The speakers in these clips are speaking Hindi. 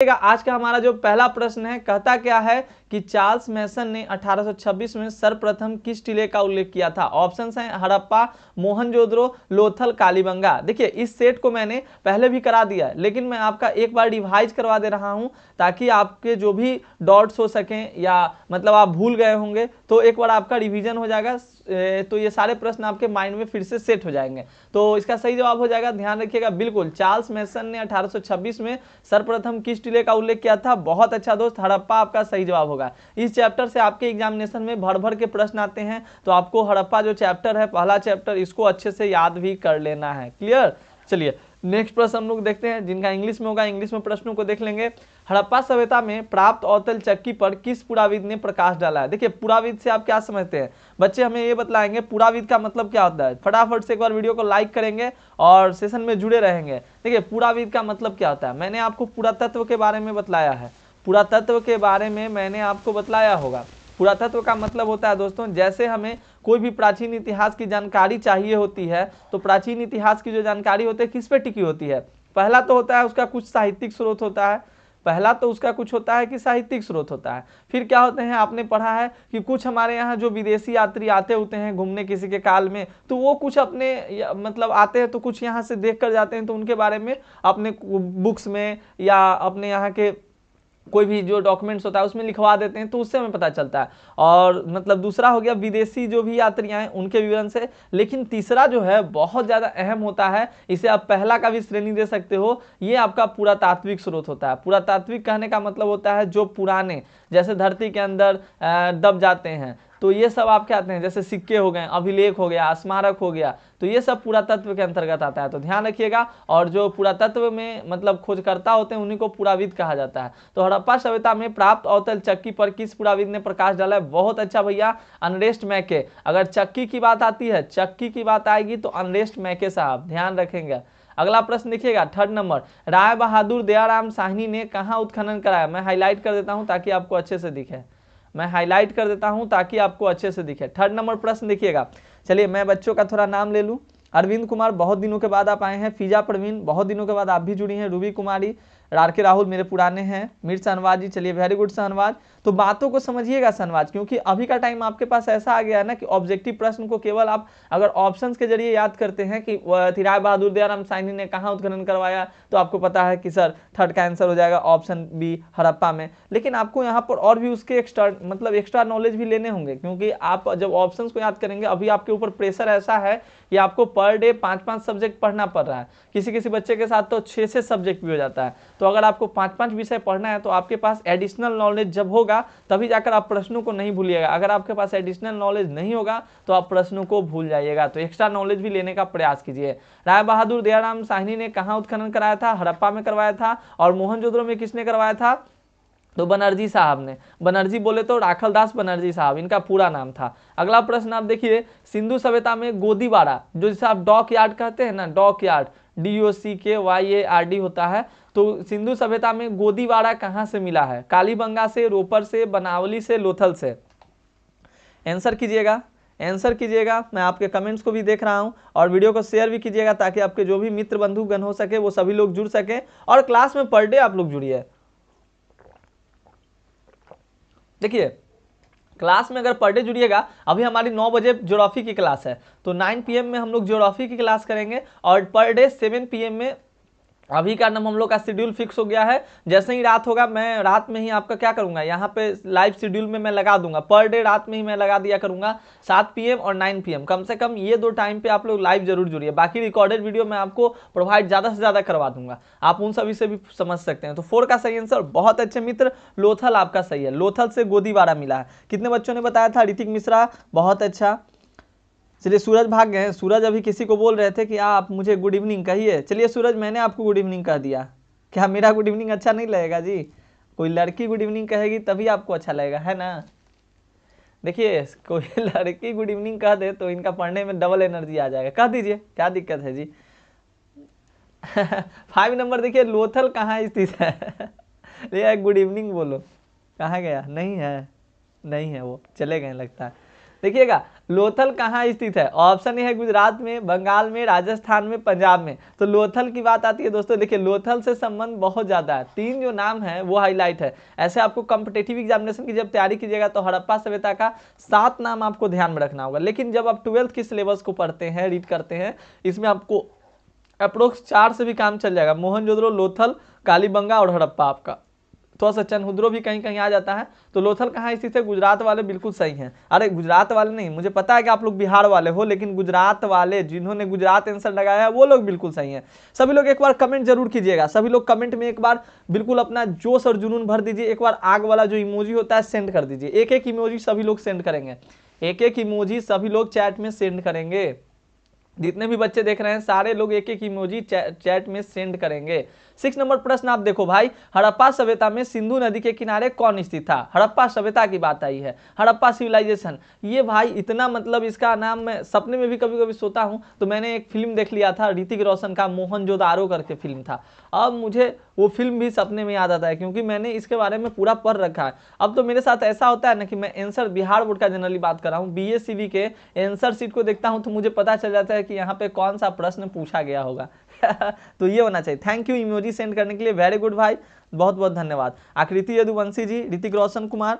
आज का हमारा जो पहला प्रश्न है, कहता क्या है कि चार्ल्स मैसन ने 1826 में सर्वप्रथम किस टीले का उल्लेख किया था। ऑप्शंस हैं हड़प्पा, मोहनजोदड़ो, लोथल, कालीबंगा। देखिए इस सेट को मैंने पहले भी करा दिया है, लेकिन मैं आपका एक बार रिवाइज करवा दे रहा हूं ताकि आपके जो भी डॉट्स हो सकें या मतलब आप भूल गए होंगे तो एक बार आपका रिवीजन हो जाएगा, तो ये सारे प्रश्न आपके माइंड में फिर से सेट हो जाएंगे। तो इसका सही जवाब हो जाएगा, ध्यान रखिएगा बिल्कुल, चार्ल्स मैसन ने 1826 में सर्वप्रथम किस टीले का उल्लेख किया था। बहुत अच्छा दोस्त, हड़प्पा आपका सही जवाब होगा। इस चैप्टर से आपके एग्जामिनेशन में भर भर के प्रश्न आते हैं, तो आपको हड़प्पा जो चैप्टर है, पहला चैप्टर, इसको अच्छे से याद भी कर लेना है। क्लियर। चलिए नेक्स्ट प्रश्न हम लोग देखते हैं, जिनका इंग्लिश में होगा इंग्लिश में प्रश्नों को देख लेंगे। हड़प्पा सभ्यता में प्राप्त अवतल चक्की पर किस पुराविद ने प्रकाश डाला है। देखिए पुराविद से आप क्या समझते हैं बच्चे, हमें ये बतलाएंगे पुराविद का मतलब क्या होता है। फटाफट से एक बार वीडियो को लाइक करेंगे और सेशन में जुड़े रहेंगे। देखिए पुराविद का मतलब क्या होता है, मैंने आपको पुरातत्व के बारे में बतलाया है, पुरातत्व के बारे में मैंने आपको बतलाया होगा। पुरातत्व का मतलब होता है दोस्तों, जैसे हमें कोई भी प्राचीन इतिहास की जानकारी चाहिए होती है, तो प्राचीन इतिहास की जो जानकारी होती है किस पे टिकी होती है। पहला तो होता है उसका कुछ साहित्यिक स्रोत होता है, पहला तो उसका कुछ होता है कि साहित्यिक स्रोत होता है। फिर क्या होते हैं, आपने पढ़ा है कि कुछ हमारे यहाँ जो विदेशी यात्री आते होते हैं घूमने किसी के काल में, तो वो कुछ अपने मतलब आते हैं तो कुछ यहाँ से देख कर जाते हैं, तो उनके बारे में अपने बुक्स में या अपने यहाँ के कोई भी जो डॉक्यूमेंट्स होता है उसमें लिखवा देते हैं, तो उससे हमें पता चलता है। और मतलब दूसरा हो गया विदेशी जो भी यात्रियां हैं उनके विवरण से। लेकिन तीसरा जो है बहुत ज़्यादा अहम होता है, इसे आप पहला का भी श्रेणी दे सकते हो, ये आपका पुरातात्विक स्रोत होता है। पुरातात्विक कहने का मतलब होता है जो पुराने, जैसे धरती के अंदर दब जाते हैं, तो ये सब आप क्या आते हैं, जैसे सिक्के हो गए, अभिलेख हो गया, स्मारक हो गया, तो ये सब पुरातत्व के अंतर्गत आता है, तो ध्यान रखिएगा। और जो पुरातत्व में मतलब खोजकर्ता होते हैं उन्हीं को पुराविद कहा जाता है। तो हड़प्पा सभ्यता में प्राप्त अवतल चक्की पर किस पुराविद ने प्रकाश डाला है। बहुत अच्छा भैया, अनरेस्ट मैके। अगर चक्की की बात आती है, चक्की की बात आएगी तो अनरेस्ट मैके साहब, ध्यान रखेंगे। अगला प्रश्न देखिएगा, 3rd नंबर, राय बहादुर दयाराम साहनी ने कहाँ उत्खनन कराया। मैं हाईलाइट कर देता हूं ताकि आपको अच्छे से दिखे, मैं हाईलाइट कर देता हूं ताकि आपको अच्छे से दिखे। 3rd नंबर प्रश्न देखिएगा। चलिए मैं बच्चों का थोड़ा नाम ले लूं। अरविंद कुमार, बहुत दिनों के बाद आप आए हैं। फिजा प्रवीण, बहुत दिनों के बाद आप भी जुड़ी हैं। रूबी कुमारी, रारके राहुल मेरे पुराने हैं। मीर शहनवाज जी, चलिए वेरी गुड शहनवाज। तो बातों को समझिएगा शहनवाज, क्योंकि अभी का टाइम आपके पास ऐसा आ गया है ना कि ऑब्जेक्टिव प्रश्न को केवल आप अगर ऑप्शंस के जरिए याद करते हैं कि राय बहादुर दयाराम साहनी ने कहाँ उत्खनन करवाया, तो आपको पता है कि सर 3rd का आंसर हो जाएगा ऑप्शन बी, हड़प्पा में। लेकिन आपको यहाँ पर और भी उसके एक्स्ट्रा नॉलेज भी लेने होंगे, क्योंकि आप जब ऑप्शंस को याद करेंगे, अभी आपके ऊपर प्रेशर ऐसा है कि आपको पर डे 5-5 सब्जेक्ट पढ़ना पड़ रहा है। किसी किसी बच्चे के साथ तो 6 सब्जेक्ट भी हो जाता है। तो अगर आपको 5-5 विषय पढ़ना है तो आपके पास एडिशनल नॉलेज जब होगा तभी जाकर आप प्रश्नों को नहीं भूलिएगा। अगर आपके पास एडिशनल नॉलेज नहीं होगा तो आप प्रश्नों को भूल जाइएगा। तो एक्स्ट्रा नॉलेज भी लेने का प्रयास कीजिए। राय बहादुर दयाराम साहनी ने कहाँ उत्खनन कराया था, हड़प्पा में करवाया था। और मोहनजोदड़ो में किसने करवाया था, तो बनर्जी साहब ने। बनर्जी बोले तो राखल दास बनर्जी साहब इनका पूरा नाम था। अगला प्रश्न आप देखिए, सिंधु सभ्यता में गोदीबाड़ा, जो जिसे आप डॉक यार्ड कहते हैं ना, डॉक यार्ड, DOCKYARD होता है। तो सिंधु सभ्यता में गोदीबाड़ा कहाँ से मिला है। कालीबंगा से, रोपर से, बनावली से, लोथल से। आंसर कीजिएगा, आंसर कीजिएगा। मैं आपके कमेंट्स को भी देख रहा हूं और वीडियो को शेयर भी कीजिएगा ताकि आपके जो भी मित्र बंधुगण हो सके वो सभी लोग जुड़ सके और क्लास में पर डे आप लोग जुड़िए। देखिए क्लास में अगर पर डे जुड़िएगा, अभी हमारी 9 बजे ज्योग्राफी की क्लास है, तो 9 PM में हम लोग ज्योग्राफी की क्लास करेंगे और पर डे 7 PM में अभी का नाम हम लोग का शेड्यूल फिक्स हो गया है। जैसे ही रात होगा मैं रात में ही आपका क्या करूंगा, यहाँ पे लाइव शेड्यूल में मैं लगा दूंगा, पर डे रात में ही मैं लगा दिया करूंगा, 7 PM और 9 PM। कम से कम ये 2 टाइम पे आप लोग लाइव जरूर जुड़िए। बाकी रिकॉर्डेड वीडियो मैं आपको प्रोवाइड ज़्यादा से ज़्यादा करवा दूंगा, आप उन सभी से भी समझ सकते हैं। तो 4 का सही आंसर, बहुत अच्छे मित्र, लोथल आपका सही है। लोथल से गोदीबाड़ा मिला है। कितने बच्चों ने बताया था, ऋतिक मिश्रा, बहुत अच्छा। चलिए सूरज भाग गए। सूरज अभी किसी को बोल रहे थे कि आप मुझे गुड इवनिंग कहिए। चलिए सूरज, मैंने आपको गुड इवनिंग कह दिया, क्या मेरा गुड इवनिंग अच्छा नहीं लगेगा जी? कोई लड़की गुड इवनिंग कहेगी तभी आपको अच्छा लगेगा, है ना। देखिए कोई लड़की गुड इवनिंग कह दे तो इनका पढ़ने में डबल एनर्जी आ जाएगा, कह दीजिए, क्या दिक्कत है जी। 5 नंबर देखिए, लोथल कहाँ स्थित है। ये गुड इवनिंग बोलो, कहाँ गया, नहीं है, नहीं है, वो चले गए लगता है। देखिएगा लोथल कहाँ स्थित है, ऑप्शन ए है गुजरात में, बंगाल में, राजस्थान में, पंजाब में। तो लोथल की बात आती है दोस्तों, देखिए लोथल से संबंध बहुत ज्यादा है, 3 जो नाम है वो हाईलाइट है। ऐसे आपको कॉम्पिटेटिव एग्जामिनेशन की जब तैयारी कीजिएगा तो हड़प्पा सभ्यता का 7 नाम आपको ध्यान में रखना होगा, लेकिन जब आप 12th की सिलेबस को पढ़ते हैं, रीड करते हैं, इसमें आपको अप्रोक्स 4 से भी काम चल जाएगा, मोहनजोदड़ो, लोथल, कालीबंगा और हड़प्पा। आपका थोड़ा सा चनहुद्रो भी कहीं कहीं आ जाता है। तो लोथल कहाँ स्थित है, गुजरात वाले बिल्कुल सही हैं। अरे गुजरात वाले नहीं, मुझे पता है कि आप लोग बिहार वाले हो, लेकिन गुजरात वाले जिन्होंने गुजरात आंसर लगाया है वो लोग बिल्कुल सही हैं। सभी लोग एक बार कमेंट जरूर कीजिएगा, सभी लोग कमेंट में एक बार बिल्कुल अपना जोश और जुनून भर दीजिए। एक बार आग वाला जो इमोजी होता है सेंड कर दीजिए, एक एक इमोजी सभी लोग सेंड करेंगे, एक एक इमोजी सभी लोग चैट में सेंड करेंगे। जितने भी बच्चे देख रहे हैं सारे लोग एक एक इमोजी चैट में सेंड करेंगे। 6 नंबर प्रश्न आप देखो भाई, हड़प्पा सभ्यता में सिंधु नदी के किनारे कौन स्थित था। हड़प्पा सभ्यता की बात आई है, हड़प्पा सिविलाइजेशन, ये भाई इतना मतलब इसका नाम मैं सपने में भी कभी कभी सोता हूं तो मैंने एक फिल्म देख लिया था ऋतिक रोशन का, मोहनजोदारो करके फिल्म था। अब मुझे वो फिल्म भी सपने में याद आता है क्योंकि मैंने इसके बारे में पूरा पढ़ रखा है। अब तो मेरे साथ ऐसा होता है ना कि मैं आंसर बिहार बोर्ड का जनरली बात कर रहा हूँ, BSCV के आंसर शीट को देखता हूँ तो मुझे पता चल जाता है कि यहाँ पे कौन सा प्रश्न पूछा गया होगा। तो ये होना चाहिए। थैंक यू इमोजी सेंड करने के लिए, वेरी गुड भाई, बहुत बहुत धन्यवाद। आकृति यदुवंशी जी, ऋतिक रोशन कुमार,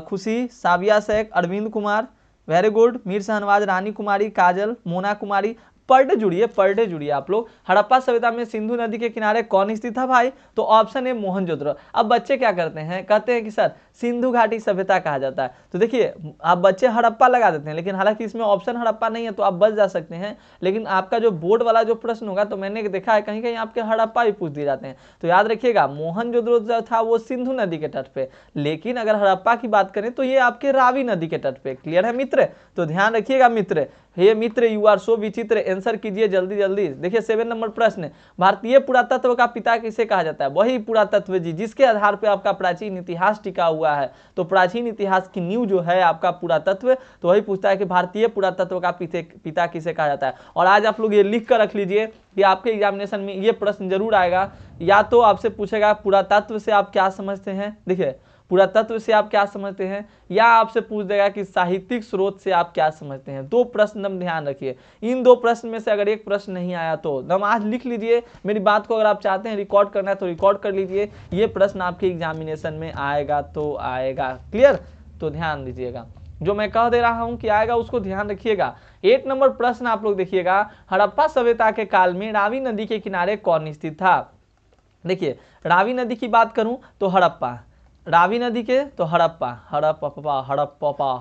खुशी, साबिया शेख, अरविंद कुमार, वेरी गुड, मीर शहनवाज, रानी कुमारी, काजल, मोना कुमारी, पर डे जुड़िए आप लोग। हड़प्पा सभ्यता में सिंधु नदी के किनारे कौन स्थित था भाई, तो ऑप्शन है मोहनजोदड़ो। अब बच्चे क्या करते हैं, कहते हैं कि सर सिंधु घाटी सभ्यता कहा जाता है, तो देखिए आप बच्चे हड़प्पा लगा देते हैं, लेकिन हालांकि इसमें ऑप्शन हड़प्पा नहीं है तो आप बच जा सकते हैं। लेकिन आपका जो बोर्ड वाला जो प्रश्न होगा तो मैंने देखा है कहीं कहीं आपके हड़प्पा भी पूछ दिए जाते हैं। तो याद रखिएगा मोहनजोदड़ो जो था वो सिंधु नदी के तट पे, लेकिन अगर हड़प्पा की बात करें तो ये आपके रावी नदी के तट पे। क्लियर है मित्र, तो ध्यान रखिएगा मित्र। हे मित्र, यू आर सो विचित्र, आंसर कीजिए जल्दी जल्दी। देखिए 7 नंबर प्रश्न, भारतीय पुरातत्व का पिता किसे कहा जाता है, वही पुरातत्व जी जिसके आधार पे आपका प्राचीन इतिहास टिका हुआ है। तो प्राचीन इतिहास की नींव जो है आपका पुरातत्व, तो वही पूछता है कि भारतीय पुरातत्व का पिता किसे कहा जाता है। और आज आप लोग ये लिख कर रख लीजिए कि आपके एग्जामिनेशन में ये प्रश्न जरूर आएगा, या तो आपसे पूछेगा पुरातत्व से आप क्या समझते हैं, देखिए पुरातत्व से आप क्या समझते हैं, या आपसे पूछ देगा कि साहित्यिक स्रोत से आप क्या समझते हैं। 2 प्रश्न दम ध्यान रखिए, इन 2 प्रश्न में से अगर एक प्रश्न नहीं आया तो दम आज लिख लीजिए। मेरी बात को अगर आप चाहते हैं रिकॉर्ड करना है तो रिकॉर्ड कर लीजिए, ये प्रश्न आपके एग्जामिनेशन में आएगा तो आएगा। क्लियर, तो ध्यान दीजिएगा, जो मैं कह दे रहा हूं कि आएगा उसको ध्यान रखिएगा। 8 नंबर प्रश्न आप लोग देखिएगा, हड़प्पा सभ्यता के काल में रावी नदी के किनारे कौन स्थित था। देखिए रावी नदी की बात करूं तो हड़प्पा, रावी नदी के तो हड़प्पा,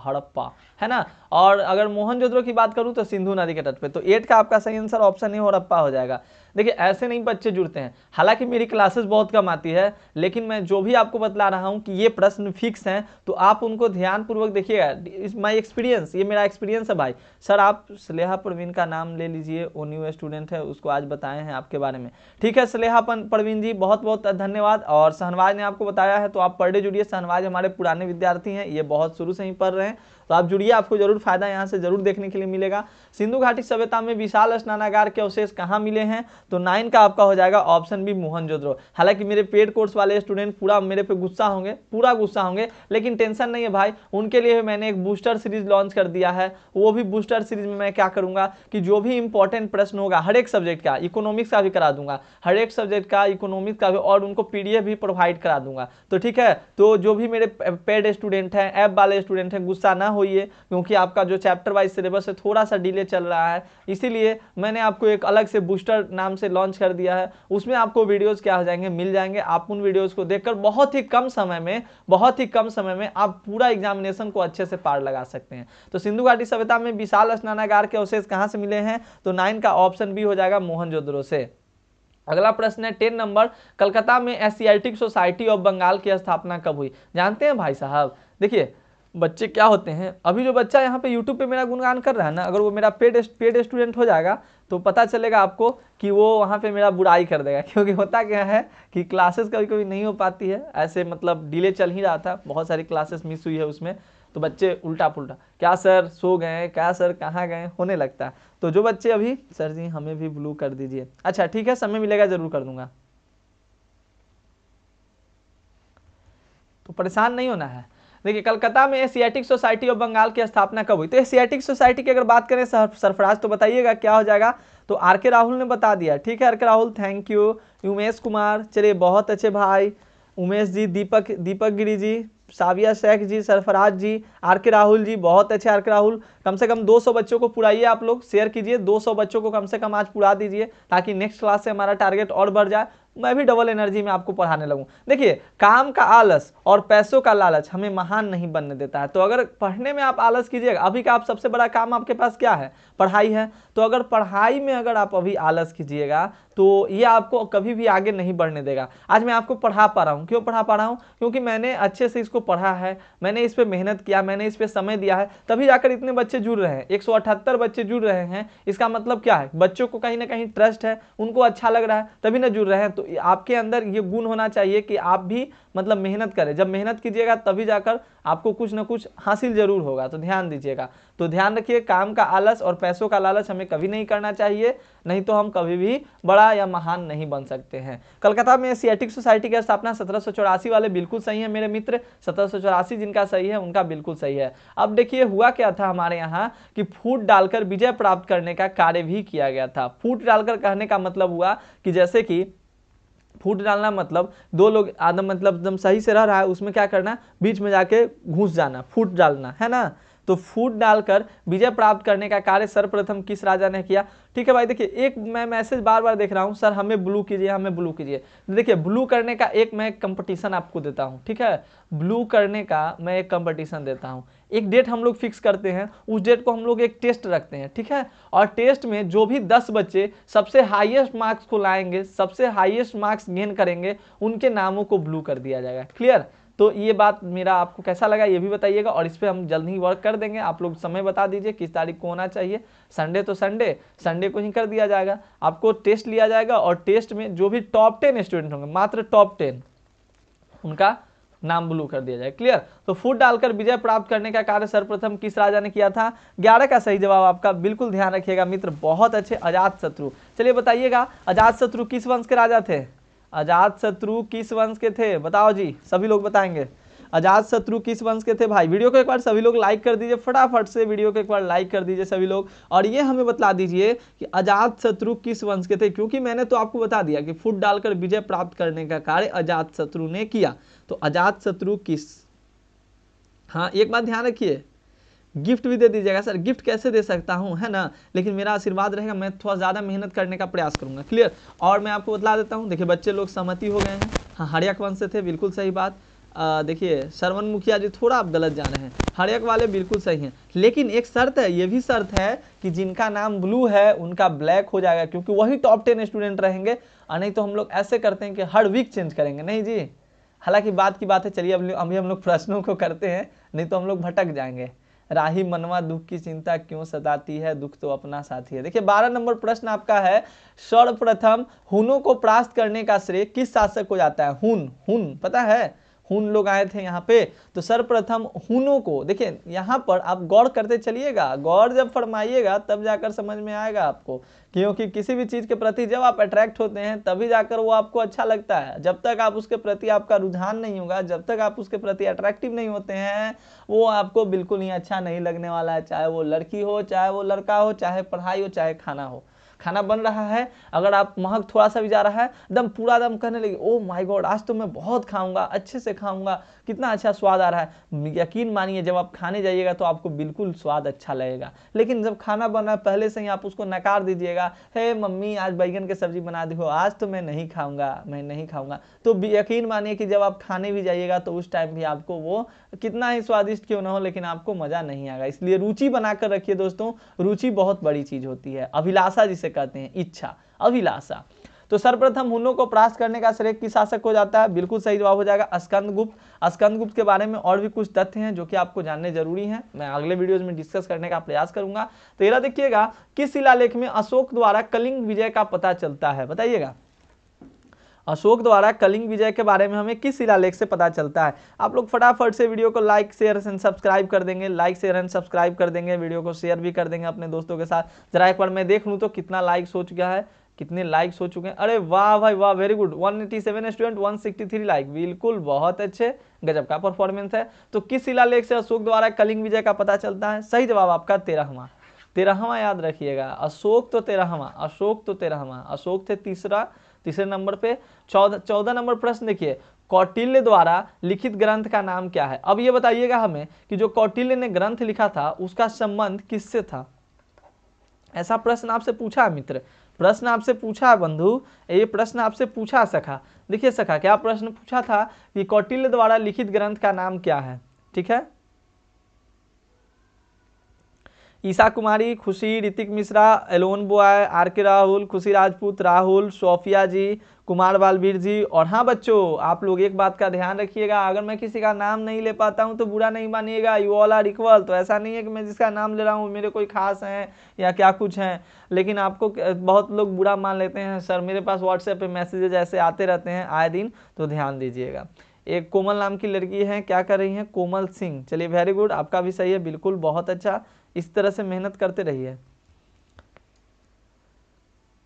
हड़प्पा है ना। और अगर मोहनजोदड़ो की बात करूं तो सिंधु नदी के तट पे। तो 8 का आपका सही आंसर ऑप्शन ए हड़प्पा हो जाएगा। देखिए ऐसे नहीं बच्चे जुड़ते हैं, हालांकि मेरी क्लासेस बहुत कम आती है, लेकिन मैं जो भी आपको बतला रहा हूं कि ये प्रश्न फिक्स हैं तो आप उनको ध्यानपूर्वक देखिएगा। इस माई एक्सपीरियंस, ये मेरा एक्सपीरियंस है भाई। सर आप स्नेहा प्रवीण का नाम ले लीजिए, वो न्यू स्टूडेंट है, उसको आज बताए हैं आपके बारे में। ठीक है स्नेहा प्रवीण जी, बहुत बहुत धन्यवाद। और शहनवाज ने आपको बताया है तो आप पर डे जुड़िए। शहनवाज हमारे पुराने विद्यार्थी हैं, ये बहुत शुरू से ही पढ़ रहे हैं, तो आप जुड़िए, आपको जरूर फायदा यहाँ से जरूर देखने के लिए मिलेगा। सिंधु घाटी सभ्यता में विशाल स्नानागार के अवशेष कहाँ मिले हैं, तो 9 का आपका हो जाएगा ऑप्शन बी मोहनजोदड़ो। हालांकि मेरे पेड कोर्स वाले स्टूडेंट पूरा मेरे पे गुस्सा होंगे, पूरा गुस्सा होंगे, लेकिन टेंशन नहीं है भाई, उनके लिए मैंने एक बूस्टर सीरीज लॉन्च कर दिया है। वो भी बूस्टर सीरीज में मैं क्या करूंगा कि जो भी इंपॉर्टेंट प्रश्न होगा हर एक सब्जेक्ट का, इकोनॉमिक्स का भी करा दूंगा, हर एक सब्जेक्ट का इकोनॉमिक्स का भी, और उनको PDF भी प्रोवाइड करा दूंगा। तो ठीक है, तो जो भी मेरे पेड स्टूडेंट हैं, ऐप वाले स्टूडेंट हैं, गुस्सा ना होइए, क्योंकि आपका जो चैप्टर वाइज सिलेबस है थोड़ा सा डिले चल रहा है, इसीलिए मैंने आपको एक अलग से बूस्टर नाम से लॉन्च कर दिया है। उसमें आपको वीडियोस क्या हो जाएंगे, मिल जाएंगे। आप उन वीडियोस को देखकर बहुत ही कम समय में आप पूरा एग्जामिनेशन को अच्छे से पार लगा सकते हैं। तो सिंधु घाटी सभ्यता में विशाल स्नानागार के अवशेष कहां से मिले हैं, तो 9 का ऑप्शन बी हो जाएगा मोहनजोदड़ो से। अगला प्रश्न है 10 नंबर, कलकत्ता में एशियाटिक सोसाइटी ऑफ बंगाल की स्थापना कब हुई। जानते हैं भाई साहब, देखिए बच्चे क्या होते हैं, अभी जो बच्चा यहाँ पे यूट्यूब पे मेरा गुणगान कर रहा है ना, अगर वो मेरा पेड स्टूडेंट हो जाएगा तो पता चलेगा आपको कि वो वहाँ पे मेरा बुराई कर देगा। क्योंकि होता क्या है कि क्लासेस कभी कभी नहीं हो पाती है, ऐसे मतलब डिले चल ही रहा था, बहुत सारी क्लासेस मिस हुई है उसमें, तो बच्चे उल्टा पुल्टा क्या सर सो गए, क्या सर कहाँ गए होने लगता है। तो जो बच्चे अभी, सर जी हमें भी ब्लू कर दीजिए, अच्छा ठीक है समय मिलेगा जरूर कर दूंगा, तो परेशान नहीं होना है। देखिए कलकत्ता में एशियाटिक सोसाइटी ऑफ बंगाल की स्थापना कब हुई? तो एशियाटिक सोसाइटी की अगर बात करें सरफराज तो बताइएगा क्या हो जाएगा? तो आर के राहुल ने बता दिया। ठीक है are K Rahul, thank you. Umesh Kumar, चलिए बहुत अच्छे भाई, उमेश जी, दीपक गिरी जी, साविया शेख जी, सरफराज जी, आर के राहुल जी, बहुत अच्छे आर के राहुल। कम से कम 200 बच्चों को पुराइए, आप लोग शेयर कीजिए, 200 बच्चों को कम से कम आज पुरा दीजिए ताकि नेक्स्ट क्लास से हमारा टारगेट और बढ़ जाए, मैं भी डबल एनर्जी में आपको पढ़ाने लगूं। देखिए काम का आलस और पैसों का लालच हमें महान नहीं बनने देता है। तो अगर पढ़ने में आप आलस कीजिएगा, अभी का आप सबसे बड़ा काम आपके पास क्या है? पढ़ाई है। तो अगर पढ़ाई में अगर आप अभी आलस कीजिएगा तो ये आपको कभी भी आगे नहीं बढ़ने देगा। आज मैं आपको पढ़ा पा रहा हूँ, क्यों पढ़ा पा रहा हूँ? क्योंकि मैंने अच्छे से इसको पढ़ा है, मैंने इस पे मेहनत किया, मैंने इस पे समय दिया है, तभी जाकर इतने बच्चे जुड़ रहे हैं। 178 बच्चे जुड़ रहे हैं, इसका मतलब क्या है? बच्चों को कहीं ना कहीं ट्रस्ट है, उनको अच्छा लग रहा है, तभी ना जुड़ रहे हैं। तो आपके अंदर ये गुण होना चाहिए कि आप भी मतलब मेहनत करें। जब मेहनत कीजिएगा तभी जाकर आपको कुछ ना कुछ हासिल जरूर होगा। तो ध्यान दीजिएगा। तो ध्यान रखिए, काम का आलस और पैसों का लालच हमें कभी नहीं करना चाहिए, नहीं तो हम कभी भी बड़ा या महान नहीं बन सकते हैं। कलकत्ता में एशियाटिक सोसाइटी की स्थापना 1784 वाले बिल्कुल सही है मेरे मित्र, 1784 जिनका सही है उनका बिल्कुल सही है। अब देखिए हुआ क्या था हमारे यहाँ कि फूट डालकर विजय प्राप्त करने का कार्य भी किया गया था। फूट डालकर कहने का मतलब हुआ कि जैसे कि फूट डालना मतलब दो लोग आदम मतलब एकदम सही से रह रहा है, उसमें क्या करना, बीच में जाके घुस जाना, फूट डालना है ना। तो फूट डालकर विजय प्राप्त करने का कार्य सर्वप्रथम किस राजा ने किया? ठीक है भाई, देखिए एक मैं मैसेज बार बार देख रहा हूं, सर हमें ब्लू कीजिए, हमें ब्लू कीजिए। देखिए ब्लू करने का एक मैं कंपटीशन आपको देता हूं, ठीक है, ब्लू करने का मैं एक कंपटीशन देता हूं। एक डेट हम लोग फिक्स करते हैं, उस डेट को हम लोग एक टेस्ट रखते हैं, ठीक है, और टेस्ट में जो भी 10 बच्चे सबसे हाईएस्ट मार्क्स को लाएंगे, सबसे हाईएस्ट मार्क्स गेन करेंगे, उनके नामों को ब्लू कर दिया जाएगा। क्लियर? तो ये बात मेरा आपको कैसा लगा ये भी बताइएगा, और इस पर हम जल्द ही वर्क कर देंगे। आप लोग समय बता दीजिए किस तारीख को होना चाहिए। संडे तो संडे को ही कर दिया जाएगा। आपको टेस्ट लिया जाएगा और टेस्ट में जो भी टॉप 10 स्टूडेंट होंगे, मात्र टॉप 10, उनका नाम ब्लू कर दिया जाए। क्लियर? तो फूट डालकर विजय प्राप्त करने का कार्य सर्वप्रथम किस राजा ने किया था? 11 का सही जवाब आपका, बिल्कुल ध्यान रखिएगा मित्र, बहुत अच्छे, अजातशत्रु। चलिए बताइएगा अजातशत्रु किस वंश के राजा थे? अजातशत्रु किस वंश के थे? बताओ जी, सभी लोग बताएंगे। अजातशत्रु किस वंश के थे भाई? वीडियो को एक बार सभी लोग लाइक कर दीजिए, फटाफट से वीडियो को एक बार लाइक कर दीजिए सभी लोग, और ये हमें बता दीजिए कि अजातशत्रु किस वंश के थे, क्योंकि मैंने तो आपको बता दिया कि फूट डालकर विजय प्राप्त करने का कार्य अजातशत्रु ने किया। तो अजातशत्रु किस, हाँ एक बात ध्यान रखिए, गिफ्ट भी दे दीजिएगा। सर गिफ्ट कैसे दे सकता हूं, है ना, लेकिन मेरा आशीर्वाद रहेगा, मैं थोड़ा ज़्यादा मेहनत करने का प्रयास करूंगा। क्लियर? और मैं आपको बता देता हूं, देखिए बच्चे लोग सहमति हो गए हैं। हाँ हड़यक वंश से थे, बिल्कुल सही बात। देखिए श्रवण मुखिया जी थोड़ा आप गलत जा रहे हैं, हड़यक वाले बिल्कुल सही हैं, लेकिन एक शर्त है, ये भी शर्त है कि जिनका नाम ब्लू है उनका ब्लैक हो जाएगा, क्योंकि वही टॉप 10 स्टूडेंट रहेंगे। और नहीं तो हम लोग ऐसे करते हैं कि हर वीक चेंज करेंगे, नहीं जी। हालांकि बात की बात है, चलिए अभी हम लोग प्रश्नों को करते हैं, नहीं तो हम लोग भटक जाएंगे। राही मनवा दुख की चिंता क्यों सताती है, दुख तो अपना साथी है। देखिए 12 नंबर प्रश्न आपका है, सर्वप्रथम हुनों को परास्त करने का श्रेय किस शासक को जाता है? हुन पता है, हुन लोग आए थे यहाँ पे, तो सर्वप्रथम हुनों को, देखिए यहाँ पर आप गौर करते चलिएगा, गौर जब फरमाइएगा तब जाकर समझ में आएगा आपको, क्योंकि किसी भी चीज के प्रति जब आप अट्रैक्ट होते हैं तभी जाकर वो आपको अच्छा लगता है। जब तक आप उसके प्रति आपका रुझान नहीं होगा, जब तक आप उसके प्रति अट्रैक्टिव नहीं होते हैं, वो आपको बिल्कुल ही अच्छा नहीं लगने वाला है। चाहे वो लड़की हो, चाहे वो लड़का हो, चाहे पढ़ाई हो, चाहे खाना हो। खाना बन रहा है, अगर आप महक थोड़ा सा भी जा रहा है, एकदम पूरा दम कहने लगे ओ माय गॉड आज तो मैं बहुत खाऊंगा, अच्छे से खाऊंगा, कितना अच्छा स्वाद आ रहा है। यकीन मानिए जब आप खाने जाइएगा तो आपको बिल्कुल स्वाद अच्छा लगेगा, लेकिन जब खाना बन रहा है पहले से ही आप उसको नकार दीजिएगा, हे मम्मी आज बैगन की सब्जी बना दी हो, आज तो मैं नहीं खाऊंगा, मैं नहीं खाऊंगा, तो यकीन मानिए कि जब आप खाने भी जाइएगा तो उस टाइम भी आपको वो कितना ही स्वादिष्ट क्यों ना हो, लेकिन आपको मजा नहीं आएगा। इसलिए रुचि बनाकर रखिए दोस्तों, रुचि बहुत बड़ी चीज होती है। अभिलाषा जिसे कहते हैं, इच्छा, अभिलाषा। तो सर्वप्रथम हुनों को परास्त करने का श्रेय किस शासक को जाता है? बिल्कुल सही जवाब हो जाएगा स्कंदगुप्त। स्कंदगुप्त के बारे में और भी कुछ तथ्य हैं जो कि आपको जानने जरूरी हैं, मैं अगले वीडियोज में डिस्कस करने का प्रयास करूंगा। तो ये देखिएगा, किस शिलालेख में अशोक द्वारा कलिंग विजय का पता चलता है? बताइएगा, अशोक द्वारा कलिंग विजय के बारे में हमें किस शिलालेख से पता चलता है? आप लोग फटाफट से वीडियो को लाइक शेयर एंड सब्सक्राइब कर देंगे, लाइक शेयर एंड सब्सक्राइब कर देंगे, वीडियो को शेयर भी कर देंगे अपने दोस्तों के साथ। जरा एक बार मैं देख लूं तो कितना लाइक्स हो चुका है, कितने लाइक्स हो चुके हैं, अरे वाह भाई वाह, वेरी गुड, 187 स्टूडेंट, 163 लाइक, बिल्कुल बहुत अच्छे, गजब का परफॉर्मेंस है। तो किस शिलालेख से अशोक द्वारा कलिंग विजय का पता चलता है? सही जवाब आपका 13वां, 13वां याद रखिएगा, अशोक तो 13वां, अशोक तो 13वां, अशोक थे तीसरे नंबर पे। 14 नंबर प्रश्न देखिए, कौटिल्य द्वारा लिखित ग्रंथ का नाम क्या है? अब ये बताइएगा हमें कि जो कौटिल्य ने ग्रंथ लिखा था उसका संबंध किससे था? ऐसा प्रश्न आपसे पूछा है मित्र, प्रश्न आपसे पूछा है बंधु, ये प्रश्न आपसे पूछा सखा। देखिए सखा, क्या प्रश्न पूछा था कि कौटिल्य द्वारा लिखित ग्रंथ का नाम क्या है? ठीक है, Isha Kumari, Khushi, Hrithik Mishra, Elon boy, R K Rahul, Khushi Rajput, Rahul, Sophia ji, Kumar Balveer ji. और हाँ बच्चों, आप लोग एक बात का ध्यान रखिएगा, अगर मैं किसी का नाम नहीं ले पाता हूँ तो बुरा नहीं मानिएगा, यू ऑल आर इक्वल। तो ऐसा नहीं है कि मैं जिसका नाम ले रहा हूँ मेरे कोई खास हैं या क्या कुछ हैं, लेकिन आपको बहुत लोग बुरा मान लेते हैं। सर मेरे पास व्हाट्सएप पे मैसेजेज ऐसे आते रहते हैं आए दिन, तो ध्यान दीजिएगा। एक कोमल नाम की लड़की है, क्या कर रही है? कोमल सिंह, चलिए वेरी गुड, आपका भी सही है, बिल्कुल बहुत अच्छा, इस तरह से मेहनत करते रहिए।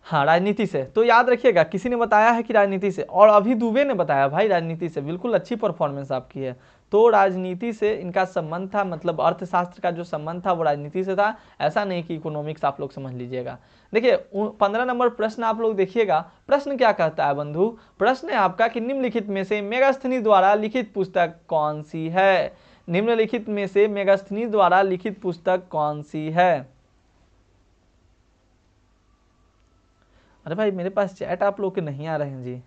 हाँ, राजनीति से, तो याद रखिएगा किसी ने बताया है कि राजनीति से, और अभी दुबे ने बताया भाई राजनीति से, बिल्कुल अच्छी परफॉर्मेंस आपकी है। तो राजनीति से इनका संबंध था, मतलब अर्थशास्त्र का जो संबंध था वो राजनीति से था, ऐसा नहीं कि इकोनॉमिक्स आप लोग समझ लीजिएगा। देखिए 15 नंबर प्रश्न आप लोग देखिएगा, प्रश्न क्या कहता है बंधु? प्रश्न है आपका कि निम्नलिखित में से मेगास्थनीज द्वारा लिखित पुस्तक कौन सी है? निम्नलिखित में से मेगास्थनीज द्वारा लिखित पुस्तक कौन सी है? अरे भाई मेरे पास चैट आप लोग के नहीं आ रहे हैं जी,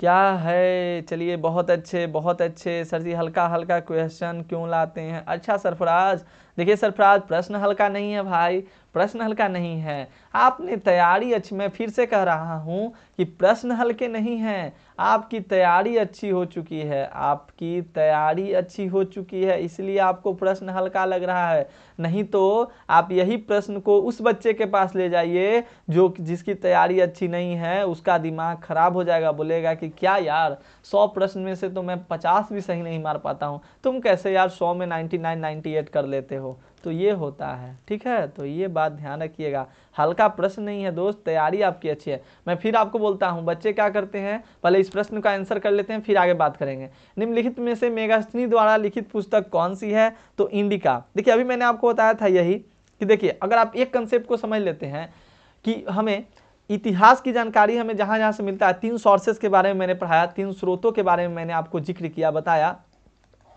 क्या है? चलिए बहुत अच्छे सर जी, हल्का हल्का क्वेश्चन क्यों लाते हैं? अच्छा सरफराज, देखिए सरफराज, प्रश्न हल्का नहीं है भाई, प्रश्न हल्का नहीं है, आपने तैयारी अच्छी, मैं फिर से कह रहा हूं कि प्रश्न हल्के नहीं हैं, आपकी तैयारी अच्छी हो चुकी है, आपकी तैयारी अच्छी हो चुकी है, इसलिए आपको प्रश्न हल्का लग रहा है। नहीं तो आप यही प्रश्न को उस बच्चे के पास ले जाइए जो जिसकी तैयारी अच्छी नहीं है, उसका दिमाग खराब हो जाएगा, बोलेगा कि क्या यार 100 प्रश्न में से तो मैं 50 भी सही नहीं मार पाता हूँ, तुम कैसे यार 100 में 99 98 कर लेते हो? तो ये होता है, ठीक है, तो ये बात ध्यान रखिएगा, हल्का प्रश्न नहीं है दोस्त, तैयारी आपकी अच्छी है। मैं फिर आपको बोलता हूं, बच्चे क्या करते हैं, पहले इस प्रश्न का आंसर कर लेते हैं फिर आगे बात करेंगे। निम्नलिखित में से मेगास्थनी द्वारा लिखित पुस्तक कौन सी है? तो इंडिका। देखिए अभी मैंने आपको बताया था यही कि देखिए अगर आप एक कंसेप्ट को समझ लेते हैं कि हमें इतिहास की जानकारी हमें जहां जहां से मिलता है, 3 सोर्सेस के बारे में मैंने पढ़ाया, 3 स्रोतों के बारे में मैंने आपको जिक्र किया, बताया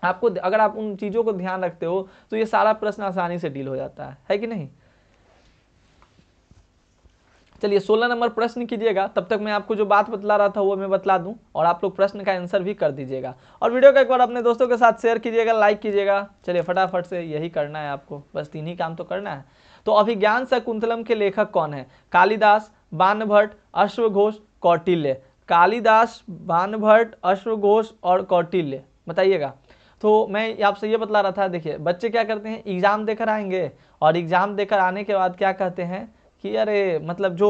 आपको, अगर आप उन चीजों को ध्यान रखते हो तो ये सारा प्रश्न आसानी से डील हो जाता है कि नहीं? चलिए 16 नंबर प्रश्न कीजिएगा, तब तक मैं आपको जो बात बतला रहा था वो मैं बतला दूं और आप लोग प्रश्न का आंसर भी कर दीजिएगा, और वीडियो को एक बार अपने दोस्तों के साथ शेयर कीजिएगा, लाइक कीजिएगा। चलिए फटाफट से यही करना है आपको, बस 3 ही काम तो करना है। तो अभिज्ञान शकुंतलम के लेखक कौन है? कालिदास, बाणभट्ट, अश्वघोष, कौटिल्य। कालिदास, बाणभट्ट, अश्वघोष और कौटिल्य, बताइएगा। तो मैं आपसे ये बतला रहा था, देखिए बच्चे क्या करते हैं, एग्जाम देकर आएंगे और एग्जाम देकर आने के बाद क्या कहते हैं कि अरे मतलब जो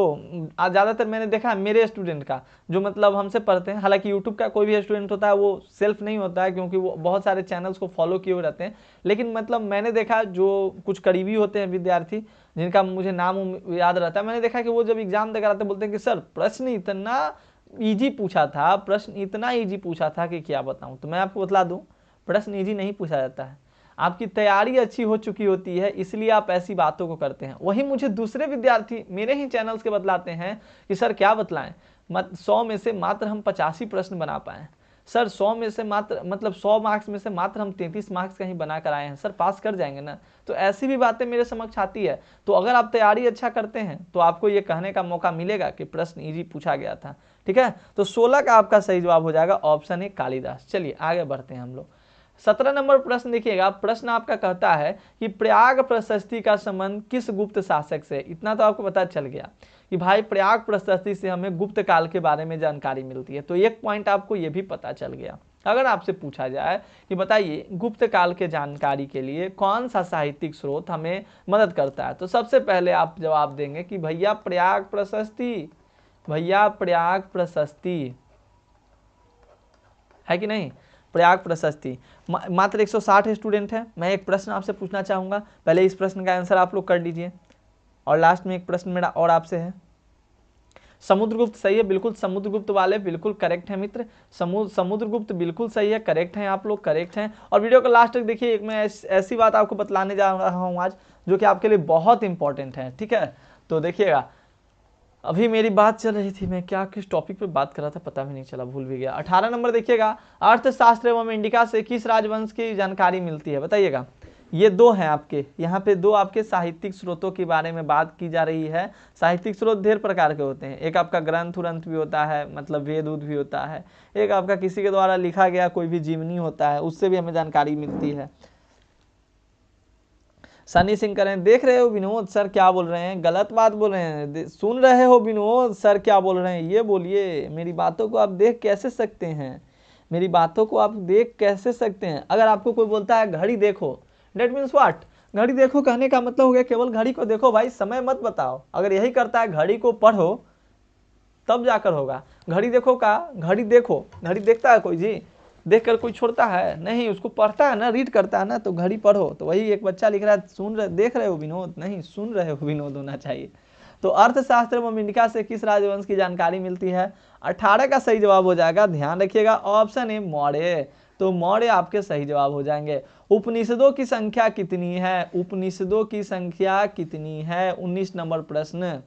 ज़्यादातर मैंने देखा है मेरे स्टूडेंट का, जो मतलब हमसे पढ़ते हैं, हालांकि यूट्यूब का कोई भी स्टूडेंट होता है वो सेल्फ नहीं होता है क्योंकि वो बहुत सारे चैनल्स को फॉलो किए हुए रहते हैं, लेकिन मतलब मैंने देखा जो कुछ करीबी होते हैं विद्यार्थी जिनका मुझे नाम याद रहता है, मैंने देखा कि वो जब एग्जाम देकर आते बोलते हैं कि सर प्रश्न इतना ईजी पूछा था, प्रश्न इतना ईजी पूछा था कि क्या बताऊं। तो मैं आपको बतला दूं, प्रश्न ईजी नहीं पूछा जाता है, आपकी तैयारी अच्छी हो चुकी होती है, इसलिए आप ऐसी बातों को करते हैं। वही मुझे दूसरे विद्यार्थी मेरे ही चैनल्स के बतलाते हैं कि सर क्या बतलाएं, 100 में से मात्र हम 85 प्रश्न बना पाए सर, 100 में से मात्र मतलब 100 मार्क्स में से मात्र हम 33 मार्क्स का ही बना कर आए हैं सर, पास कर जाएंगे ना? तो ऐसी भी बातें मेरे समक्ष आती है। तो अगर आप तैयारी अच्छा करते हैं तो आपको ये कहने का मौका मिलेगा कि प्रश्न इजी पूछा गया था, ठीक है। तो 16 का आपका सही जवाब हो जाएगा ऑप्शन ए कालिदास। चलिए आगे बढ़ते हैं हम लोग। 17 नंबर प्रश्न देखिएगा, प्रश्न आपका कहता है कि प्रयाग प्रशस्ति का संबंध किस गुप्त शासक से? इतना तो आपको पता चल गया कि भाई प्रयाग प्रशस्ति से हमें गुप्त काल के बारे में जानकारी मिलती है, तो एक पॉइंट आपको यह भी पता चल गया। अगर आपसे पूछा जाए कि बताइए गुप्त काल के जानकारी के लिए कौन सा साहित्यिक स्रोत हमें मदद करता है, तो सबसे पहले आप जवाब देंगे कि भैया प्रयाग प्रशस्ति, भैया प्रयाग प्रशस्ति, है कि नहीं? प्रयाग प्रशस्ति। मात्र 160 स्टूडेंट है, मैं एक प्रश्न आपसे पूछना चाहूंगा, पहले इस प्रश्न का आंसर आप लोग कर लीजिए। और लास्ट में एक प्रश्न मेरा और आपसे है, समुद्रगुप्त सही है, बिल्कुल समुद्रगुप्त वाले बिल्कुल करेक्ट है मित्र, समुद्रगुप्त बिल्कुल सही है, करेक्ट हैं आप लोग, करेक्ट हैं। और वीडियो को लास्ट तक देखिए, एक मैं ऐसी बात आपको बतलाने जा रहा हूँ आज जो कि आपके लिए बहुत इंपॉर्टेंट है, ठीक है। तो देखिएगा, अभी मेरी बात चल रही थी, मैं क्या किस टॉपिक पे बात कर रहा था पता भी नहीं चला, भूल भी गया। 18 नंबर देखिएगा, अर्थशास्त्र एवं इंडिका से किस राजवंश की जानकारी मिलती है, बताइएगा। ये दो हैं आपके, यहाँ पे दो आपके साहित्यिक स्रोतों के बारे में बात की जा रही है। साहित्यिक स्रोत ढेर प्रकार के होते हैं, एक आपका ग्रंथ उरंथ भी होता है, मतलब वेद उद भी होता है, एक आपका किसी के द्वारा लिखा गया कोई भी जीवनी होता है, उससे भी हमें जानकारी मिलती है। सनी सिंह करें, देख रहे हो विनोद सर क्या बोल रहे हैं, गलत बात बोल रहे हैं, सुन रहे हो विनोद सर क्या बोल रहे हैं, ये बोलिए, मेरी बातों को आप देख कैसे सकते हैं, मेरी बातों को आप देख कैसे सकते हैं। अगर आपको कोई बोलता है घड़ी देखो, डेट मीन्स व्हाट, घड़ी देखो कहने का मतलब हो गया केवल घड़ी को देखो भाई, समय मत बताओ। अगर यही करता है घड़ी को पढ़ो तब जाकर होगा। घड़ी देखो का, घड़ी देखो, घड़ी देखता है कोई जी, देख कर कोई छोड़ता है नहीं, उसको पढ़ता है ना, रीड करता है ना, तो घड़ी पढ़ो। तो वही एक बच्चा लिख रहा है, सुन रहे, देख रहे हो विनोद, नहीं सुन रहे हो विनोद होना चाहिए। तो अर्थशास्त्र एवं इंडिका से किस राजवंश की जानकारी मिलती है, 18 का सही जवाब हो जाएगा, ध्यान रखिएगा, ऑप्शन ए मौर्य। तो मौर्य आपके सही जवाब हो जाएंगे। उपनिषदों की संख्या कितनी है, उपनिषदों की संख्या कितनी है, 19 नंबर प्रश्न,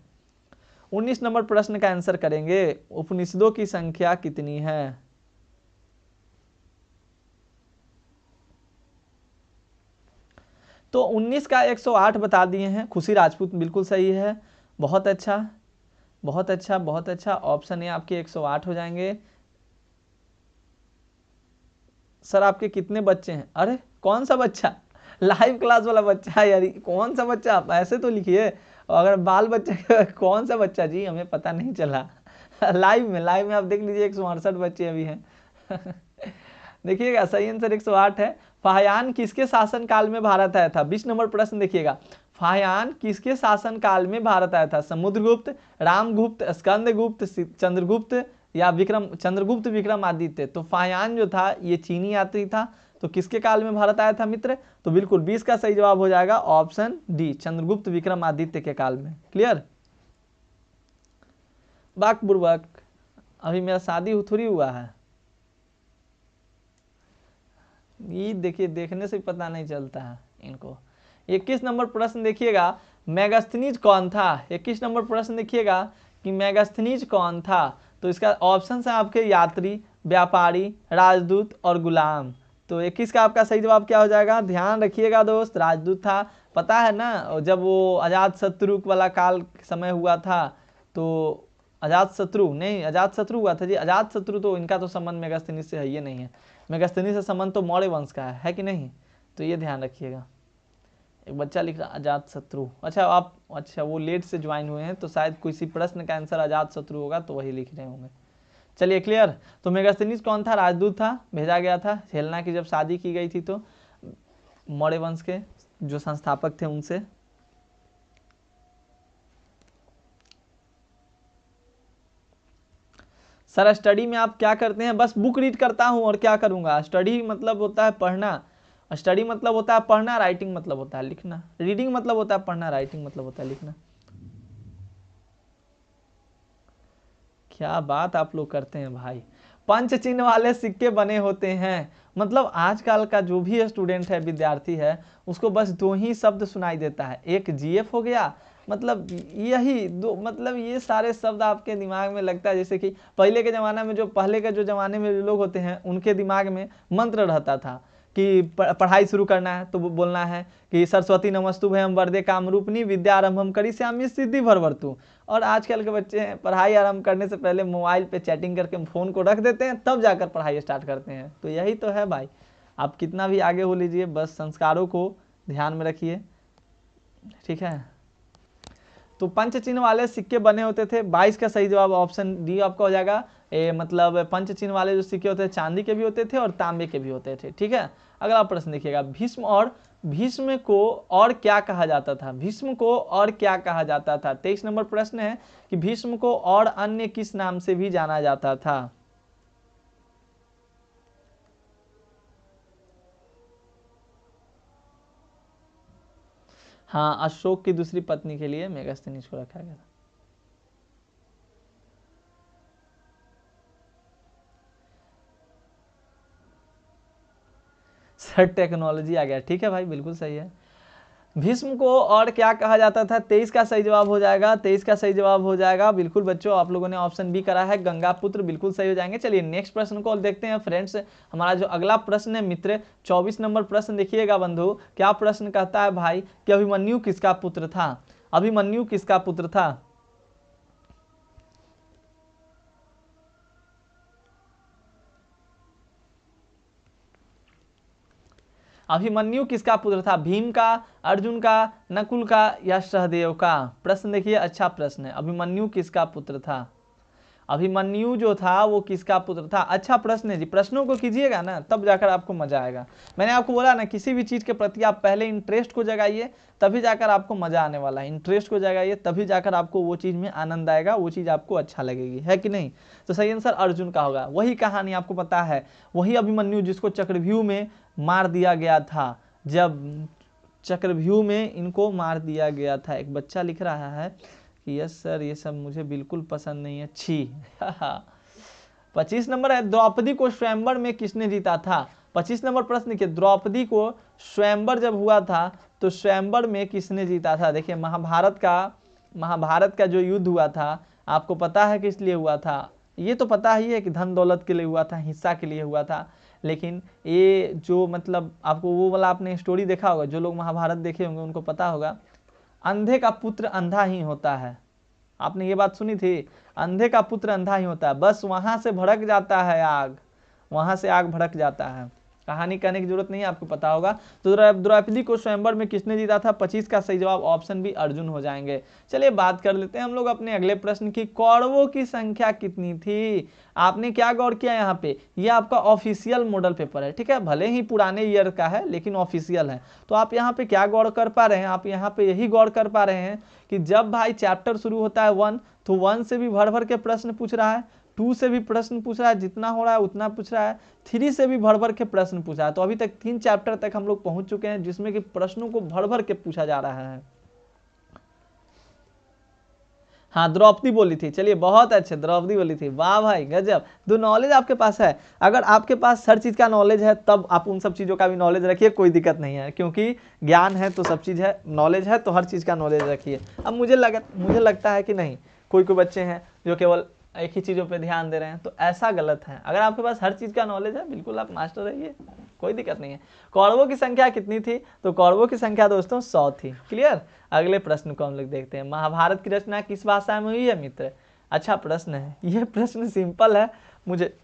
19 नंबर प्रश्न का आंसर करेंगे, उपनिषदों की संख्या कितनी है। तो 19 का 108 बता दिए हैं, खुशी राजपूत बिल्कुल सही है, बहुत अच्छा बहुत अच्छा बहुत अच्छा, ऑप्शन ए आपके 108 हो जाएंगे। सर आपके कितने बच्चे हैं, अरे कौन सा बच्चा, लाइव क्लास वाला बच्चा है यार, कौन सा बच्चा, ऐसे तो लिखिए, अगर बाल बच्चा कौन सा बच्चा जी, हमें पता नहीं चला। लाइव में आप देख लीजिए, 168 बच्चे अभी हैं। देखिएगा सही आंसर 108 है। फाहयान किसके शासन काल में भारत आया था, 20 नंबर प्रश्न देखिएगा, फाहयान किसके शासन काल में भारत आया था, समुद्रगुप्त, रामगुप्त, स्कंदगुप्त, चंद्रगुप्त या चंद्रगुप्त विक्रमादित्य। तो फाहयान जो था ये चीनी यात्री था, तो किसके काल में भारत आया था मित्र, तो बिल्कुल 20 का सही जवाब हो जाएगा ऑप्शन डी, चंद्रगुप्त विक्रमादित्य के काल में। क्लियर, बाक बुर्बक, अभी मेरा शादी थोड़ी हुआ है, ये देखिए, देखने से पता नहीं चलता है इनको। 21 नंबर प्रश्न देखिएगा, मेगास्थनीज कौन था, 21 नंबर प्रश्न देखिएगा कि मेगास्थनीज कौन था। तो इसका ऑप्शन है आपके यात्री, व्यापारी, राजदूत और गुलाम। तो 21 का आपका सही जवाब क्या हो जाएगा, ध्यान रखिएगा दोस्त, राजदूत था। पता है ना, जब वो अजात शत्रु वाला काल समय हुआ था, तो अजात शत्रु नहीं, अजात शत्रु हुआ था जी, अजात शत्रु, तो इनका तो संबंध मेगास्थनीज से है ही नहीं है, मेगास्थनीज से संबंध तो मौर्य वंश का है कि नहीं, तो ये ध्यान रखिएगा। एक बच्चा लिख रहा अजात शत्रु, अच्छा आप, अच्छा वो लेट से ज्वाइन हुए हैं, तो शायद किसी प्रश्न का आंसर अजात शत्रु होगा, तो वही लिख रहे होंगे। चलिए क्लियर। तो मेगास्थनीज कौन था, राजदूत था, भेजा गया था हेलेना की जब शादी की गई थी, तो मौर्य वंश के जो संस्थापक थे उनसे। सर स्टडी में आप क्या करते हैं, बस बुक रीड करता हूं और क्या करूंगा, स्टडी मतलब होता है पढ़ना, स्टडी मतलब होता है पढ़ना, राइटिंग मतलब होता है लिखना, रीडिंग मतलब होता है पढ़ना, राइटिंग मतलब होता है लिखना। क्या बात आप लोग करते हैं भाई, पंच चिन्ह वाले सिक्के बने होते हैं, मतलब आजकल का जो भी स्टूडेंट है, विद्यार्थी है, उसको बस दो ही शब्द सुनाई देता है, एक जीएफ हो गया, मतलब यही दो, मतलब ये सारे शब्द आपके दिमाग में लगता है जैसे कि पहले के ज़माना में, जो पहले के जो ज़माने में जो लोग होते हैं उनके दिमाग में मंत्र रहता था कि पढ़ाई शुरू करना है तो बोलना है कि सरस्वती नमस्तुभ्यं वरदे कामरूपिणी विद्यारंभम करिष्यामि सिद्धि भरवर्तु। और आजकल के बच्चे हैं, पढ़ाई आरंभ करने से पहले मोबाइल पे चैटिंग करके फ़ोन को रख देते हैं, तब जाकर पढ़ाई स्टार्ट करते हैं। तो यही तो है भाई, आप कितना भी आगे हो लीजिए, बस संस्कारों को ध्यान में रखिए, ठीक है। तो पंच चिन्ह वाले सिक्के बने होते थे, 22 का सही जवाब ऑप्शन डी आपका हो जाएगा। मतलब पंच चिन्ह वाले जो सिक्के होते थे चांदी के भी होते थे और तांबे के भी होते थे, ठीक है। अगला प्रश्न देखिएगा, भीष्म को और क्या कहा जाता था, भीष्म को और क्या कहा जाता था। 23 नंबर प्रश्न है कि भीष्म को और अन्य किस नाम से भी जाना जाता था। हाँ, अशोक की दूसरी पत्नी के लिए मेगास्थनीज को रखा गया था। सर टेक्नोलॉजी आ गया, ठीक है भाई, बिल्कुल सही है। भीष्म को और क्या कहा जाता था? 23 का सही जवाब हो जाएगा, 23 का सही जवाब हो जाएगा। बिल्कुल बच्चों, आप लोगों ने ऑप्शन बी करा है, गंगापुत्र, बिल्कुल सही हो जाएंगे। चलिए नेक्स्ट प्रश्न को देखते हैं फ्रेंड्स। हमारा जो अगला प्रश्न है मित्र, 24 नंबर प्रश्न देखिएगा बंधु, क्या प्रश्न कहता है भाई कि अभिमन्यु किसका पुत्र था? अभिमन्यु किसका पुत्र था? अभिमन्यु किसका पुत्र था? भीम का, अर्जुन का, नकुल का या सहदेव का? प्रश्न देखिए, अच्छा प्रश्न है। अभिमन्यु किसका पुत्र था? अभिमन्यु जो था वो किसका पुत्र था? अच्छा प्रश्न है जी, प्रश्नों को कीजिएगा ना, तब जाकर आपको मजा आएगा। मैंने आपको बोला ना, किसी भी चीज के प्रति आप पहले इंटरेस्ट को जगाइए, तभी जाकर आपको मजा आने वाला है। इंटरेस्ट को जगाइए, तभी जाकर आपको वो चीज में आनंद आएगा, वो चीज आपको अच्छा लगेगी, है कि नहीं? तो सही आंसर अर्जुन का होगा। वही कहानी आपको पता है, वही अभिमन्यु जिसको चक्रव्यूह में मार दिया गया था। जब चक्रव्यूह में इनको मार दिया गया था। एक बच्चा लिख रहा है कि यस सर, ये सब मुझे बिल्कुल पसंद नहीं है, छी। 25 नंबर है, द्रौपदी को स्वयंवर में किसने जीता था? 25 नंबर प्रश्न देखिए, द्रौपदी को स्वयंवर जब हुआ था तो स्वयंवर में किसने जीता था? देखिए महाभारत का जो युद्ध हुआ था, आपको पता है किस लिए हुआ था? ये तो पता ही है कि धन दौलत के लिए हुआ था, हिस्सा के लिए हुआ था। लेकिन ये जो मतलब आपको वो वाला आपने स्टोरी देखा होगा, जो लोग महाभारत देखे होंगे उनको पता होगा, अंधे का पुत्र अंधा ही होता है। आपने ये बात सुनी थी? अंधे का पुत्र अंधा ही होता है। बस वहां से भड़क जाता है आग, वहां से आग भड़क जाता है। कहानी कहने की जरूरत नहीं है, आपको पता होगा। तो द्रौपदी को स्वयंवर में किसने जीता था? 25 का सही जवाब ऑप्शन भी अर्जुन हो जाएंगे। चलिए बात कर लेते हैं हम लोग अपने अगले प्रश्न की। कौरवों की संख्या कितनी थी? आपने क्या गौर किया यहाँ पे? ये आपका ऑफिशियल मॉडल पेपर है, ठीक है, भले ही पुराने ईयर का है लेकिन ऑफिशियल है। तो आप यहाँ पे क्या गौर कर पा रहे हैं? आप यहाँ पे यही गौर कर पा रहे हैं कि जब भाई चैप्टर शुरू होता है 1, तो 1 से भी भर भर के प्रश्न पूछ रहा है, 2 से भी प्रश्न पूछ रहा है, जितना हो रहा है उतना पूछ रहा है, 3 से भी भर भर के प्रश्न पूछा है। तो अभी तक 3 चैप्टर तक हम लोग पहुंच चुके हैं जिसमें कि प्रश्नों को भर भर के पूछा जा रहा है। हाँ, द्रौपदी बोली थी। चलिए बहुत अच्छे, द्रौपदी बोली थी, वाह भाई गजब। तो नॉलेज आपके पास है। अगर आपके पास हर चीज का नॉलेज है तब आप उन सब चीजों का भी नॉलेज रखिए, कोई दिक्कत नहीं है, क्योंकि ज्ञान है तो सब चीज है, नॉलेज है तो हर चीज का नॉलेज रखिए। अब मुझे लगता है कि नहीं, कोई बच्चे हैं जो केवल एक ही चीजों पे ध्यान दे रहे हैं, तो ऐसा गलत है। अगर आपके पास हर चीज का नॉलेज है, बिल्कुल आप मास्टर रहिए, कोई दिक्कत नहीं है। कौरवों की संख्या कितनी थी? तो कौरवों की संख्या दोस्तों 100 थी। क्लियर? अगले प्रश्न को हम लोग देखते हैं। महाभारत की रचना किस भाषा में हुई है मित्र? अच्छा प्रश्न है, यह प्रश्न सिंपल है। मुझे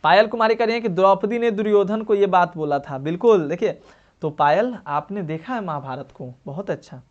पायल कुमारी कह रही है कि द्रौपदी ने दुर्योधन को यह बात बोला था। बिल्कुल, देखिए तो पायल आपने देखा है महाभारत को, बहुत अच्छा।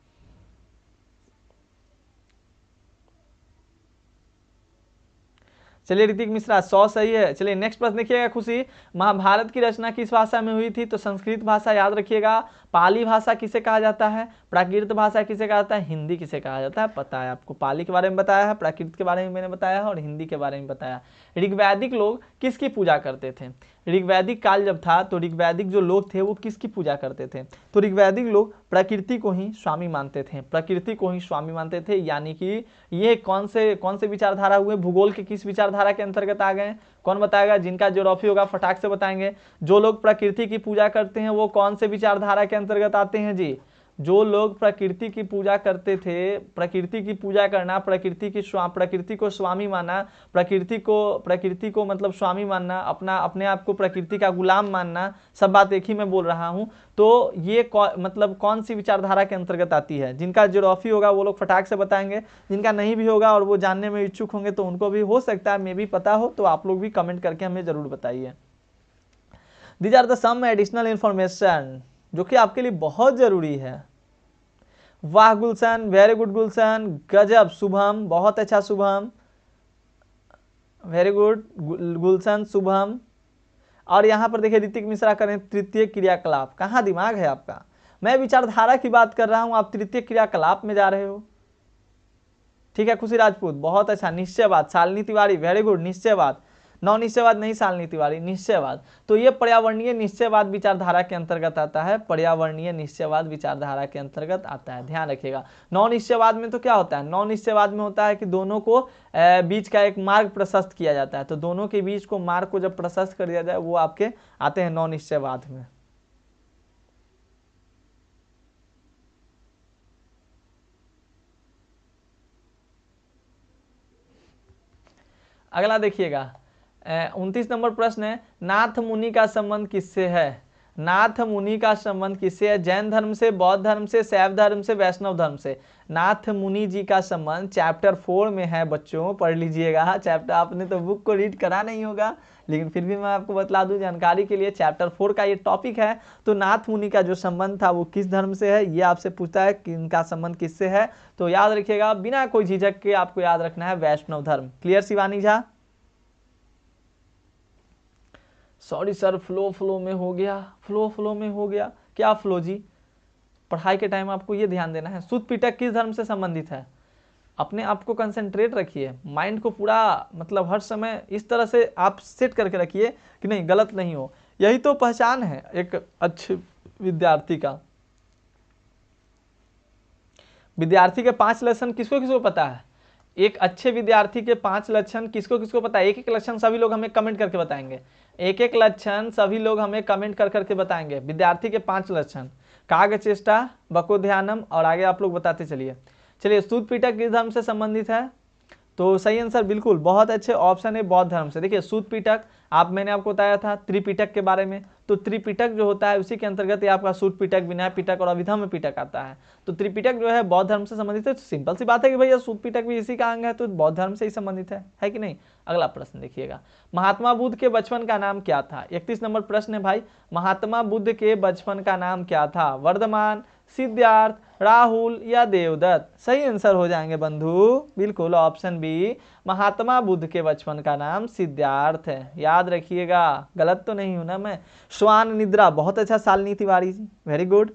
चलिए ऋतिक मिश्रा 100 सही है। चलिए नेक्स्ट प्रश्न देखिएगा खुशी, महाभारत की रचना किस भाषा में हुई थी? तो संस्कृत भाषा याद रखिएगा। पाली भाषा किसे कहा जाता है? प्राकृत भाषा किसे कहा जाता है? हिंदी किसे कहा जाता है? पता है आपको, पाली के बारे में बताया है, प्राकृत के बारे में मैंने बताया है और हिंदी के बारे में बताया। ऋग्वैदिक लोग किसकी पूजा करते थे? ऋग्वैदिक काल जब था तो ऋग्वैदिक जो लोग थे वो किसकी पूजा करते थे? तो ऋग्वैदिक लोग प्रकृति को ही स्वामी मानते थे, प्रकृति को ही स्वामी मानते थे। यानी कि ये कौन से विचारधारा हुए? भूगोल के किस विचारधारा के अंतर्गत आ गए? कौन बताएगा? जिनका ज्योग्राफी होगा फटाक से बताएंगे। जो लोग प्रकृति की पूजा करते हैं वो कौन से विचारधारा के अंतर्गत आते हैं जी? जो लोग प्रकृति की पूजा करते थे, प्रकृति की पूजा करना, प्रकृति को स्वामी माना, प्रकृति को मतलब स्वामी मानना, अपने आप को प्रकृति का गुलाम मानना, सब बात एक ही में बोल रहा हूं। तो ये मतलब कौन सी विचारधारा के अंतर्गत आती है? जिनका ज्योग्राफी होगा वो लोग फटाक से बताएंगे, जिनका नहीं भी होगा और वो जानने में इच्छुक होंगे तो उनको भी हो सकता है मे भी पता हो, तो आप लोग भी कमेंट करके हमें जरूर बताइए। These are the some additional information जो कि आपके लिए बहुत जरूरी है। वाह गुलशन, वेरी गुड गुलशन, गजब। शुभम, बहुत अच्छा शुभम, वेरी गुड गुलशन, शुभम। और यहां पर देखिए ऋतिक मिश्रा करें तृतीय क्रियाकलाप। कहां दिमाग है आपका? मैं विचारधारा की बात कर रहा हूं, आप तृतीय क्रियाकलाप में जा रहे हो। ठीक है खुशी राजपूत, बहुत अच्छा, निश्चयवाद। शालिनी तिवारी, वेरी गुड, निश्चयवाद। नौ निश्चयवाद नहीं शालिनी तिवारी, निश्चयवाद। तो ये पर्यावरणीय निश्चयवाद विचारधारा के अंतर्गत आता है, पर्यावरणीय निश्चयवाद विचारधारा के अंतर्गत आता है, ध्यान रखिएगा। नौ निश्चयवाद में तो क्या होता है, नौ निश्चयवाद में होता है कि दोनों को बीच का एक मार्ग प्रशस्त किया जाता है, तो दोनों के बीच को मार्ग को जब प्रशस्त कर दिया जाए वो आपके आते हैं नौ निश्चयवाद में। अगला देखिएगा 29 नंबर प्रश्न है, नाथ मुनि का संबंध किससे है? नाथ मुनि का संबंध किससे है? जैन धर्म से, बौद्ध धर्म से, शैव धर्म से, वैष्णव धर्म से। नाथ मुनि जी का संबंध चैप्टर 4 में है बच्चों, पढ़ लीजिएगा। चैप्टर आपने तो बुक को रीड करा नहीं होगा, लेकिन फिर भी मैं आपको बतला दूं जानकारी के लिए, चैप्टर 4 का ये टॉपिक है। तो नाथ मुनि का जो संबंध था वो किस धर्म से है, ये आपसे पूछता है कि इनका संबंध किससे है। तो याद रखिएगा, बिना कोई झिझक के आपको याद रखना है वैष्णव धर्म। Clear Shivani Jha? Sorry sir, flow में हो गया, फ्लो में हो गया। क्या फ्लो जी? पढ़ाई के टाइम आपको ये ध्यान देना है, शुद्ध पिटक किस धर्म से संबंधित है। अपने आप को कंसंट्रेट रखिए, माइंड को पूरा मतलब हर समय इस तरह से आप सेट करके रखिए कि नहीं गलत नहीं हो। यही तो पहचान है एक अच्छे विद्यार्थी का। विद्यार्थी के 5 लक्षण किसको किसको पता है? एक अच्छे विद्यार्थी के 5 लक्षण किसको किसको पता है? एक एक लक्षण सभी लोग हमें कमेंट करके बताएंगे, एक एक लक्षण सभी लोग हमें कमेंट कर करके बताएंगे। विद्यार्थी के 5 लक्षण, काग चेष्टा, बको ध्यानम, और आगे आप लोग बताते चलिए। चलिए, शुद्ध पिटक किस धर्म से संबंधित है? तो सही आंसर बिल्कुल बहुत अच्छे ऑप्शन है बौद्ध धर्म से। देखिए, शुद्ध पिटक मैंने आपको बताया था त्रिपिटक के बारे में, तो त्रिपिटक जो होता है उसी के अंतर्गत ये आपका शुद्ध पिटक, विनय पिटक और अभिधम्म पिटक आता है। तो त्रिपिटक जो है बौद्ध धर्म से संबंधित है। तो सिंपल सी बात है कि भैया शुद्ध पिटक भी इसी का अंग है, तो बौद्ध धर्म से ही संबंधित है कि नहीं। अगला प्रश्न देखिएगा, महात्मा बुद्ध के बचपन का नाम क्या था? 31 नंबर प्रश्न है भाई, महात्मा बुद्ध के बचपन का नाम क्या था? वर्धमान, सिद्धार्थ, राहुल या देवदत्त? सही आंसर हो जाएंगे बंधु बिल्कुल ऑप्शन बी, महात्मा बुद्ध के बचपन का नाम सिद्धार्थ है। याद रखिएगा, गलत तो नहीं हूं ना मैं। श्वान निद्रा, बहुत अच्छा शालिनी तिवारी जी, वेरी गुड।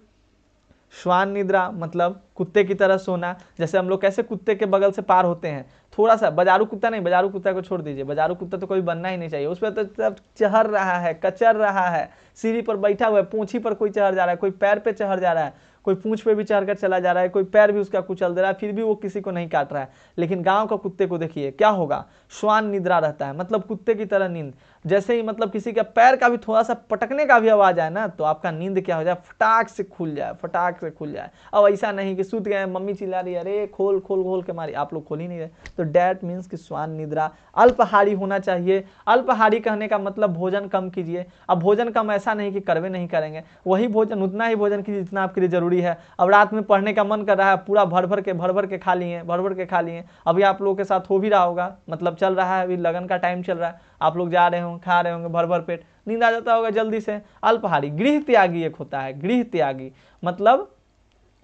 श्वान निद्रा मतलब कुत्ते की तरह सोना, जैसे हम लोग कैसे कुत्ते के बगल से पार होते हैं, थोड़ा सा। बाजारू कुत्ता नहीं, बाजारू कुत्ता को छोड़ दीजिए, बाजारू कुत्ता तो कोई बनना ही नहीं चाहिए, उस पर तो सब चढ़ रहा है, कचर रहा है, सीढ़ी पर बैठा हुआ है, पूंछी पर कोई चढ़ जा रहा है, कोई पैर पे चढ़ जा रहा है, कोई पूंछ पे भी चढ़कर चला जा रहा है, कोई पैर भी उसका कुचल दे रहा है, फिर भी वो किसी को नहीं काट रहा है। लेकिन गांव का कुत्ते को देखिए क्या होगा, श्वान निद्रा रहता है, मतलब कुत्ते की तरह नींद। जैसे ही मतलब किसी का पैर का भी थोड़ा सा पटकने का भी आवाज आए ना, तो आपका नींद क्या हो जाए, फटाक से खुल जाए, फटाक से खुल जाए। अब ऐसा नहीं कि सूत गए, मम्मी चिल्ला रही है, अरे खोल खोल खोल के मारी, आप लोग खोल ही नहीं रहे। तो डैट मीन्स कि श्वान निद्रा। अल्पहारी होना चाहिए, अल्पहारी कहने का मतलब भोजन कम कीजिए। अब भोजन कम ऐसा नहीं कि करवे नहीं करेंगे, वही भोजन, उतना ही भोजन कीजिए जितना आपके लिए जरूरी है। अब रात में पढ़ने का मन कर रहा है, पूरा भर भर के खा लिए, भर भर के खा लिए। अभी आप लोगों के साथ हो भी रहा होगा, मतलब चल रहा है, अभी लगन का टाइम चल रहा है, आप लोग जा रहे होंगे, खा रहे होंगे भर भर पेट, नींद आ जाता होगा जल्दी से। अल्पहारी। गृह त्यागी एक होता है, गृह त्यागी मतलब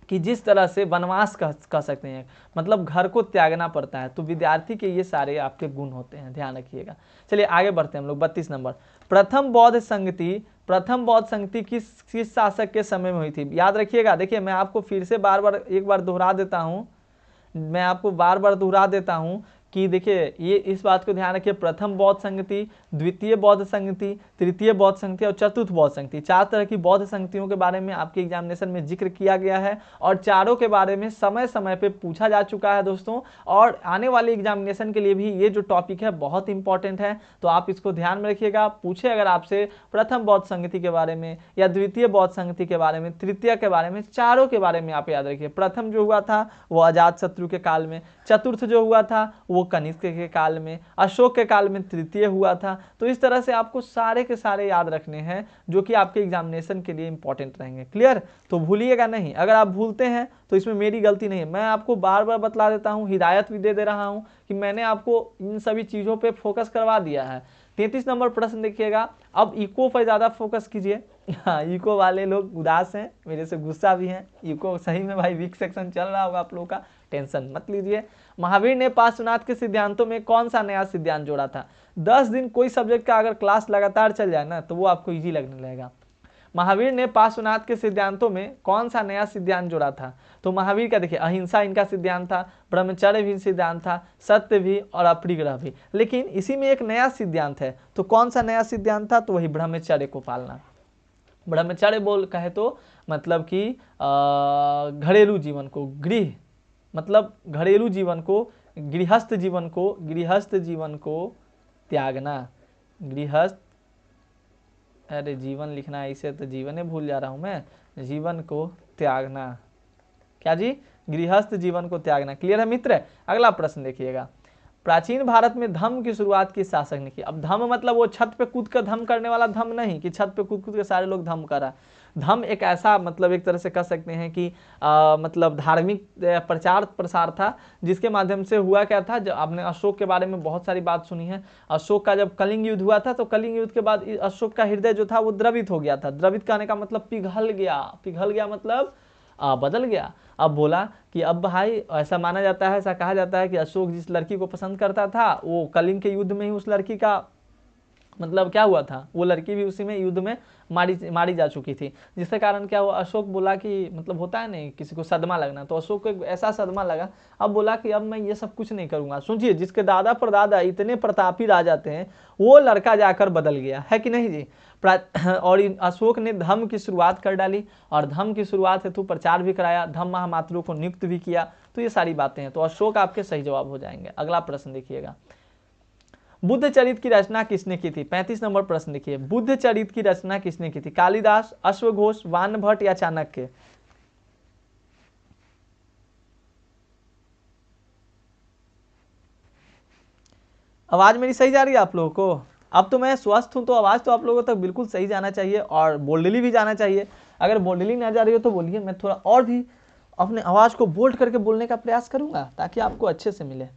कि जिस तरह से वनवास कह सकते हैं, मतलब घर को त्यागना पड़ता है। तो विद्यार्थी के ये सारे आपके गुण होते हैं, ध्यान रखिएगा। चलिए आगे बढ़ते हैं हम लोग। 32 नंबर, प्रथम बौद्ध संगति किस शासक के समय में हुई थी? याद रखिएगा, देखिए मैं आपको फिर से एक बार दोहरा देता हूँ, मैं आपको बार बार दोहरा देता हूँ कि देखिए ये इस बात को ध्यान रखिए, प्रथम बौद्ध संगति, द्वितीय बौद्ध संगति, तृतीय बौद्ध संगति और चतुर्थ बौद्ध संगति, 4 तरह की बौद्ध संगतियों के बारे में आपके एग्जामिनेशन में जिक्र किया गया है, और चारों के बारे में समय समय पे पूछा जा चुका है दोस्तों। और आने वाले एग्जामिनेशन के लिए भी ये जो टॉपिक है बहुत इंपॉर्टेंट है, तो आप इसको ध्यान में रखिएगा। पूछे अगर आपसे प्रथम बौद्ध संगति के बारे में या द्वितीय बौद्ध संगति के बारे में, तृतीय के बारे में, चारों के बारे में आप याद रखिए। प्रथम जो हुआ था वो अजातशत्रु के काल में, चतुर्थ जो हुआ था वो कनिष्क के काल में, अशोक के काल में तृतीय हुआ था। तो इस तरह से आपको सारे के सारे याद रखने हैं जो कि आपके एग्जामिनेशन के लिए इंपॉर्टेंट रहेंगे। क्लियर? तो भूलिएगा नहीं, अगर आप भूलते हैं तो इसमें मेरी गलती नहीं है, मैं आपको बार बार बतला देता हूं, हिदायत भी दे रहा हूं कि मैंने आपको इन सभी चीजों पे फोकस करवा दिया है। 33 नंबर प्रश्न देखिएगा, अब इको पर ज्यादा फोकस कीजिए। इको वाले लोग उदास हैं, मेरे से गुस्सा भी हैं। इको सही में भाई वीक सेक्शन चल रहा होगा आप लोगों का, टेंशन मत लीजिए। महावीर ने पार्श्वनाथ के सिद्धांतों में कौन सा नया सिद्धांत जोड़ा था? 10 दिन कोई सब्जेक्ट का अगर क्लास लगातार चल जाए ना तो वो आपको इजी लगने लगेगा। महावीर ने पार्श्वनाथ के सिद्धांतों में कौन सा नया सिद्धांत जोड़ा था? तो महावीर का देखिए अहिंसा इनका सिद्धांत था, ब्रह्मचर्य भी सिद्धांत था, सत्य भी और अपरिग्रह भी। लेकिन इसी में एक नया सिद्धांत है, तो कौन सा नया सिद्धांत था? तो वही ब्रह्मचर्य को पालना। ब्रह्मचर्य बोल कहे तो मतलब कि घरेलू जीवन को, गृह मतलब घरेलू जीवन को, गृहस्थ जीवन को त्यागना। गृहस्थ, अरे जीवन लिखना है इसे तो जीवन ही भूल जा रहा हूं मैं। जीवन को त्यागना, क्या जी? गृहस्थ जीवन को त्यागना। क्लियर है मित्र? अगला प्रश्न देखिएगा, प्राचीन भारत में धम्म की शुरुआत किस शासक ने की? अब धम्म मतलब वो छत पे कूद कर धम्म करने वाला धम्म नहीं कि छत पे कूद कूद के सारे लोग धम्म कर रहा। धम्म एक ऐसा मतलब एक तरह से कह सकते हैं कि मतलब धार्मिक प्रचार प्रसार था, जिसके माध्यम से हुआ क्या था, जब आपने अशोक के बारे में बहुत सारी बात सुनी है। अशोक का जब कलिंग युद्ध हुआ था तो कलिंग युद्ध के बाद अशोक का हृदय जो था वो द्रवित हो गया था। द्रवित कहने का मतलब पिघल गया, पिघल गया मतलब बदल गया। अब बोला कि अब भाई ऐसा माना जाता है, ऐसा कहा जाता है कि अशोक जिस लड़की को पसंद करता था वो कलिंग के युद्ध में ही उस लड़की का मतलब क्या हुआ था, वो लड़की भी उसी में युद्ध में मारी जा चुकी थी। जिसके कारण क्या हुआ, अशोक बोला कि मतलब होता है नहीं किसी को सदमा लगना, तो अशोक को ऐसा सदमा लगा। अब बोला कि अब मैं ये सब कुछ नहीं करूंगा। सोचिए जिसके दादा परदादा इतने प्रतापी राजा थे वो लड़का जाकर बदल गया है कि नहीं जी। और अशोक ने धम्म की शुरुआत कर डाली और धम्म की शुरुआत हेतु प्रचार भी कराया, धम्म महामात्रों को नियुक्त भी किया। तो ये सारी बातें हैं, तो अशोक आपके सही जवाब हो जाएंगे। अगला प्रश्न देखिएगा, बुद्ध चरित की रचना किसने की थी? 35 नंबर प्रश्न देखिए, बुद्ध चरित की रचना किसने की थी? कालिदास, अश्वघोष, वानभट्ट या चाणक्य? आवाज मेरी सही जा रही है आप लोगों को? अब तो मैं स्वस्थ हूं तो आवाज तो आप लोगों तक बिल्कुल सही जाना चाहिए और बोल्डली भी जाना चाहिए। अगर बोल्डली ना जा रही हो तो बोलिए, मैं थोड़ा और भी अपने आवाज को बोल्ड करके बोलने का प्रयास करूंगा ताकि आपको अच्छे से मिले,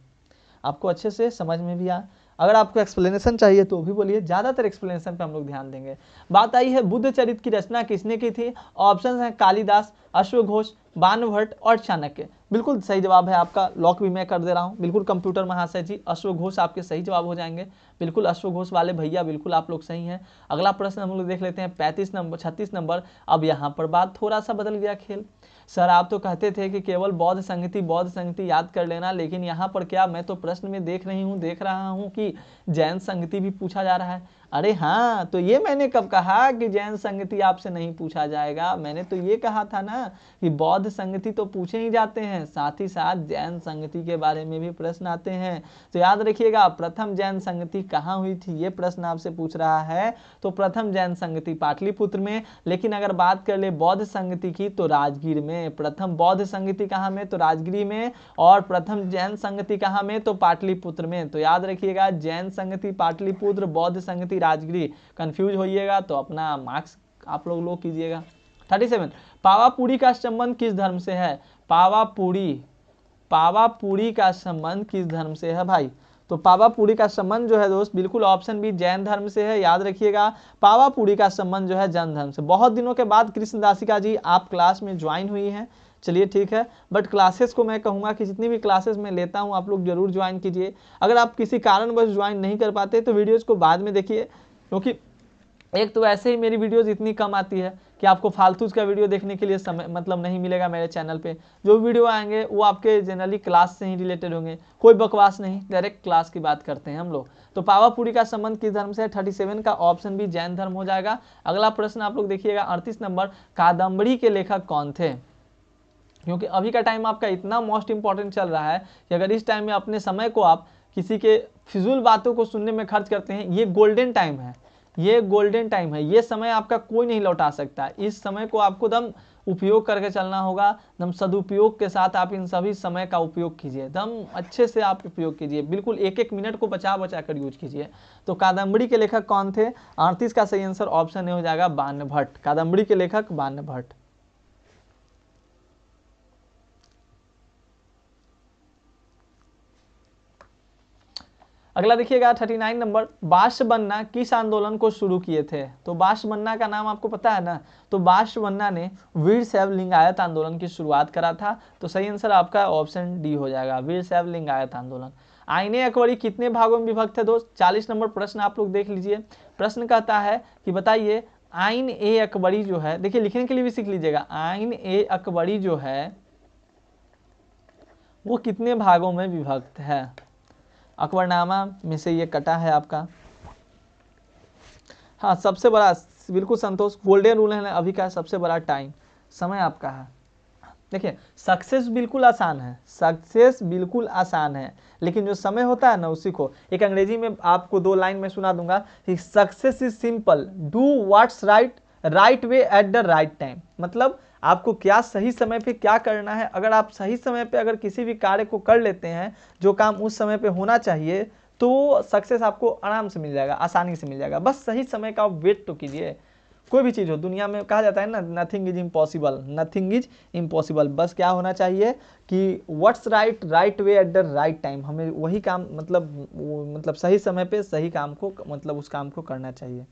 आपको अच्छे से समझ में भी आए। अगर आपको एक्सप्लेनेशन चाहिए तो भी बोलिए, ज्यादातर एक्सप्लेनेशन पे हम लोग ध्यान देंगे। बात आई है बुद्ध चरित की रचना किसने की थी? ऑप्शन है कालिदास, अश्वघोष, वानभट्ट और चाणक्य। बिल्कुल सही जवाब है आपका, लॉक भी मैं कर दे रहा हूं। बिल्कुल कंप्यूटर महाशय जी, अश्वघोष आपके सही जवाब हो जाएंगे। बिल्कुल अश्वघोष वाले भैया बिल्कुल आप लोग सही हैं। अगला प्रश्न हम लोग देख लेते हैं 36 नंबर। अब यहाँ पर बात थोड़ा सा बदल गया खेल। सर आप तो कहते थे कि केवल बौद्ध संगति याद कर लेना, लेकिन यहाँ पर क्या, मैं तो प्रश्न में देख रहा हूँ कि जैन संगति भी पूछा जा रहा है। अरे हाँ, तो ये मैंने कब कहा कि जैन संगति आपसे नहीं पूछा जाएगा? मैंने तो ये कहा था ना कि बौद्ध संगति तो पूछे ही जाते हैं, साथ ही साथ जैन संगति के बारे में भी प्रश्न आते हैं। तो याद रखिएगा, प्रथम जैन संगति कहाँ हुई थी ये प्रश्न आपसे पूछ रहा है। तो प्रथम जैन संगति पाटलिपुत्र में, लेकिन अगर बात कर ले बौद्ध संगति की तो राजगीर में। प्रथम बौद्ध संगति कहाँ में? तो राजगीर में। और प्रथम जैन संगति कहाँ में? तो पाटलिपुत्र में। तो याद रखिएगा, जैन संगति पाटलिपुत्र, बौद्ध संगति राजगीर। कंफ्यूज होइएगा तो अपना मार्क्स आप लोग लो कीजिएगा। 37, पावापुरी का संबंध किस धर्म से है? पावापुरी का संबंध किस धर्म से है भाई? तो पावापुरी का संबंध जो है दोस्त, बिल्कुल ऑप्शन बी जैन धर्म से है। याद रखिएगा, पावापुरी का संबंध जो है जैन धर्म से। बहुत दिनों के बाद कृष्णदासिका जी आप क्लास में ज्वाइन हुई हैं, चलिए ठीक है, बट क्लासेस को मैं कहूंगा कि जितनी भी क्लासेस मैं लेता हूं आप लोग जरूर ज्वाइन कीजिए। अगर आप किसी कारणवश ज्वाइन नहीं कर पाते तो वीडियोस को बाद में देखिए, क्योंकि एक तो ऐसे ही मेरी वीडियोस इतनी कम आती है कि आपको फालतू का वीडियो देखने के लिए समय मतलब नहीं मिलेगा मेरे चैनल पे। जो वीडियो आएंगे वो आपके जनरली क्लास से ही रिलेटेड होंगे, कोई बकवास नहीं, डायरेक्ट क्लास की बात करते हैं हम लोग। तो पावापुरी का संबंध किस धर्म से है? 37 का ऑप्शन भी जैन धर्म हो जाएगा। अगला प्रश्न आप लोग देखिएगा 38 नंबर, कादम्बरी के लेखक कौन थे? क्योंकि अभी का टाइम आपका इतना मोस्ट इंपॉर्टेंट चल रहा है कि अगर इस टाइम में अपने समय को आप किसी के फिजूल बातों को सुनने में खर्च करते हैं, ये गोल्डन टाइम है, ये गोल्डन टाइम है, ये समय आपका कोई नहीं लौटा सकता। इस समय को आपको दम उपयोग करके चलना होगा, दम सदुपयोग के साथ आप इन सभी समय का उपयोग कीजिए, दम अच्छे से आप उपयोग कीजिए, बिल्कुल एक एक मिनट को बचा बचा कर यूज कीजिए। तो कादम्बरी के लेखक कौन थे? 38 का सही आंसर ऑप्शन ए हो जाएगा वानभट्ट। कादम्बरी के लेखक वानभट्ट। अगला देखिएगा 39 नंबर, बाष्पबन्ना किस आंदोलन को शुरू किए थे? तो बाष्पबन्ना का नाम आपको पता है ना, तो बाष्पबन्ना ने वीर शैव लिंगायत आंदोलन की शुरुआत करा था। तो सही आंसर आपका ऑप्शन डी हो जाएगा, वीर शैव लिंगायत आंदोलन। आईने अकबरी कितने भागों में विभक्त है दोस्त? 40 नंबर प्रश्न आप लोग देख लीजिए। प्रश्न कहता है कि बताइए आइन ए अकबरी जो है, देखिए लिखने के लिए भी सीख लीजिएगा, आइन ए अकबरी जो है वो कितने भागों में विभक्त है। अकबरनामा में से ये कटा है आपका। हाँ सबसे बड़ा, बिल्कुल संतोष, गोल्डन रूल है अभी का सबसे बड़ा टाइम, समय आपका है। देखिए सक्सेस बिल्कुल आसान है, सक्सेस बिल्कुल आसान है, लेकिन जो समय होता है ना उसी को, एक अंग्रेजी में आपको 2 लाइन में सुना दूंगा कि success is simple, do what's right, right way at the right time. मतलब आपको क्या सही समय पे क्या करना है, अगर आप सही समय पे अगर किसी भी कार्य को कर लेते हैं जो काम उस समय पे होना चाहिए, तो सक्सेस आपको आराम से मिल जाएगा, आसानी से मिल जाएगा। बस सही समय का वेट तो कीजिए। कोई भी चीज़ हो दुनिया में, कहा जाता है ना, nothing is impossible, nothing is impossible. बस क्या होना चाहिए कि what's right, right way at the right time, हमें वही काम मतलब सही समय पे सही काम को, मतलब उस काम को करना चाहिए।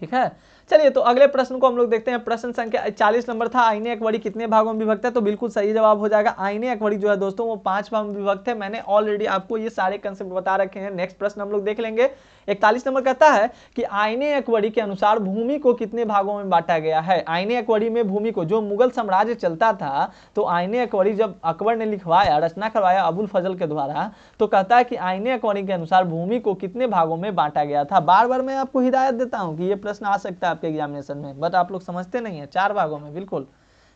ठीक है, चलिए तो अगले प्रश्न को हम लोग देखते हैं। प्रश्न संख्या 40 नंबर था, आईने अकबरी कितने भागों में विभक्त है, तो बिल्कुल सही जवाब हो जाएगा। आईने अकबरी जो है दोस्तों वो 5 भागों में विभक्त है। मैंने ऑलरेडी आपको ये सारे कंसेप्ट बता रखे हैं। नेक्स्ट प्रश्न हम लोग देख लेंगे। 41 नंबर कहता है कि आईने अकबरी के अनुसार भूमि को कितने भागों में बांटा गया है। आईने अकबरी में भूमि को, जो मुगल साम्राज्य चलता था, तो आईने अकबरी जब अकबर ने लिखवाया, रचना करवाया अबुल फजल के द्वारा, तो कहता है कि आईने अकबरी के अनुसार भूमि को कितने भागों में बांटा गया था। बार बार मैं आपको हिदायत देता हूं कि ये प्रश्न आ सकता है आपके एग्जामिनेशन में, बट आप लोग समझते नहीं है। 4 भागों में, बिल्कुल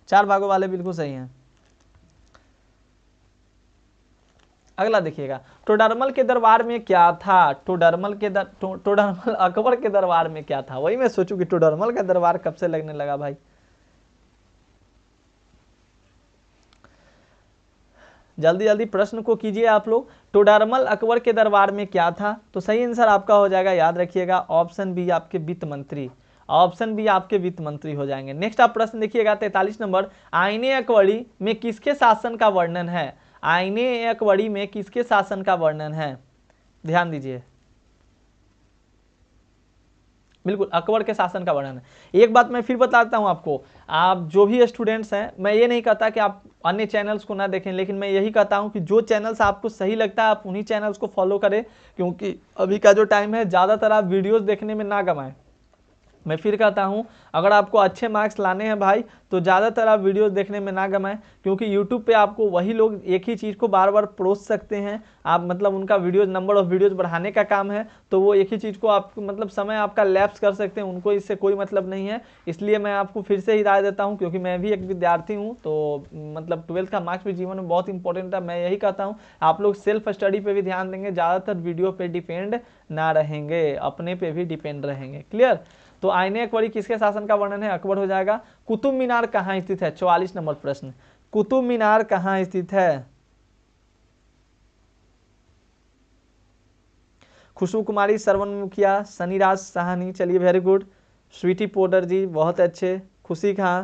4 भागों वाले बिल्कुल सही हैं। अगला देखिएगा, टोडरमल के दरबार में क्या था। टोडरमल अकबर के दरबार में क्या था, वही मैं सोचूं कि टोडरमल का दरबार कब से लगने लगा भाई। जल्दी जल्दी प्रश्न को कीजिए आप लोग। टोडरमल अकबर के दरबार में क्या था, तो सही आंसर आपका हो जाएगा, याद रखिएगा, ऑप्शन बी आपके वित्त मंत्री, ऑप्शन बी आपके वित्त मंत्री हो जाएंगे। नेक्स्ट आप प्रश्न देखिएगा 43 नंबर, आईने अकबरी में किसके शासन का वर्णन है। आईने अकबरी में किसके शासन का वर्णन है, ध्यान दीजिए, बिल्कुल अकबर के शासन का वर्णन है। एक बात मैं फिर बताता हूं आपको, आप जो भी स्टूडेंट्स हैं, मैं ये नहीं कहता कि आप अन्य चैनल्स को ना देखें, लेकिन मैं यही कहता हूं कि जो चैनल्स आपको सही लगता है आप उन्हीं चैनल्स को फॉलो करें, क्योंकि अभी का जो टाइम है ज़्यादातर आप वीडियोज़ देखने में ना गंवाएं। मैं फिर कहता हूं, अगर आपको अच्छे मार्क्स लाने हैं भाई, तो ज़्यादातर आप वीडियो देखने में ना गमाएं, क्योंकि यूट्यूब पे आपको वही लोग एक ही चीज़ को बार बार परोस सकते हैं। आप मतलब उनका वीडियोज, नंबर ऑफ वीडियोज बढ़ाने का काम है, तो वो एक ही चीज़ को आप मतलब समय आपका लैप्स कर सकते हैं, उनको इससे कोई मतलब नहीं है। इसलिए मैं आपको फिर से ही राय देता हूँ, क्योंकि मैं भी एक विद्यार्थी हूँ, तो मतलब 12th का मार्क्स भी जीवन में बहुत इंपॉर्टेंट है। मैं यही कहता हूँ आप लोग सेल्फ स्टडी पर भी ध्यान देंगे, ज़्यादातर वीडियो पर डिपेंड ना रहेंगे, अपने पे भी डिपेंड रहेंगे। क्लियर। तो आईने अकबरी किसके शासन का वर्णन है, अकबर हो जाएगा। कुतुब मीनार कहाँ स्थित है, 44 नंबर प्रश्न, कुतुब मीनार कहाँ स्थित है। खुशबू कुमारी, श्रवण मुखिया, सनीराज साहनी, चलिए वेरी गुड। स्वीटी पोडर जी बहुत अच्छे, खुशी खां,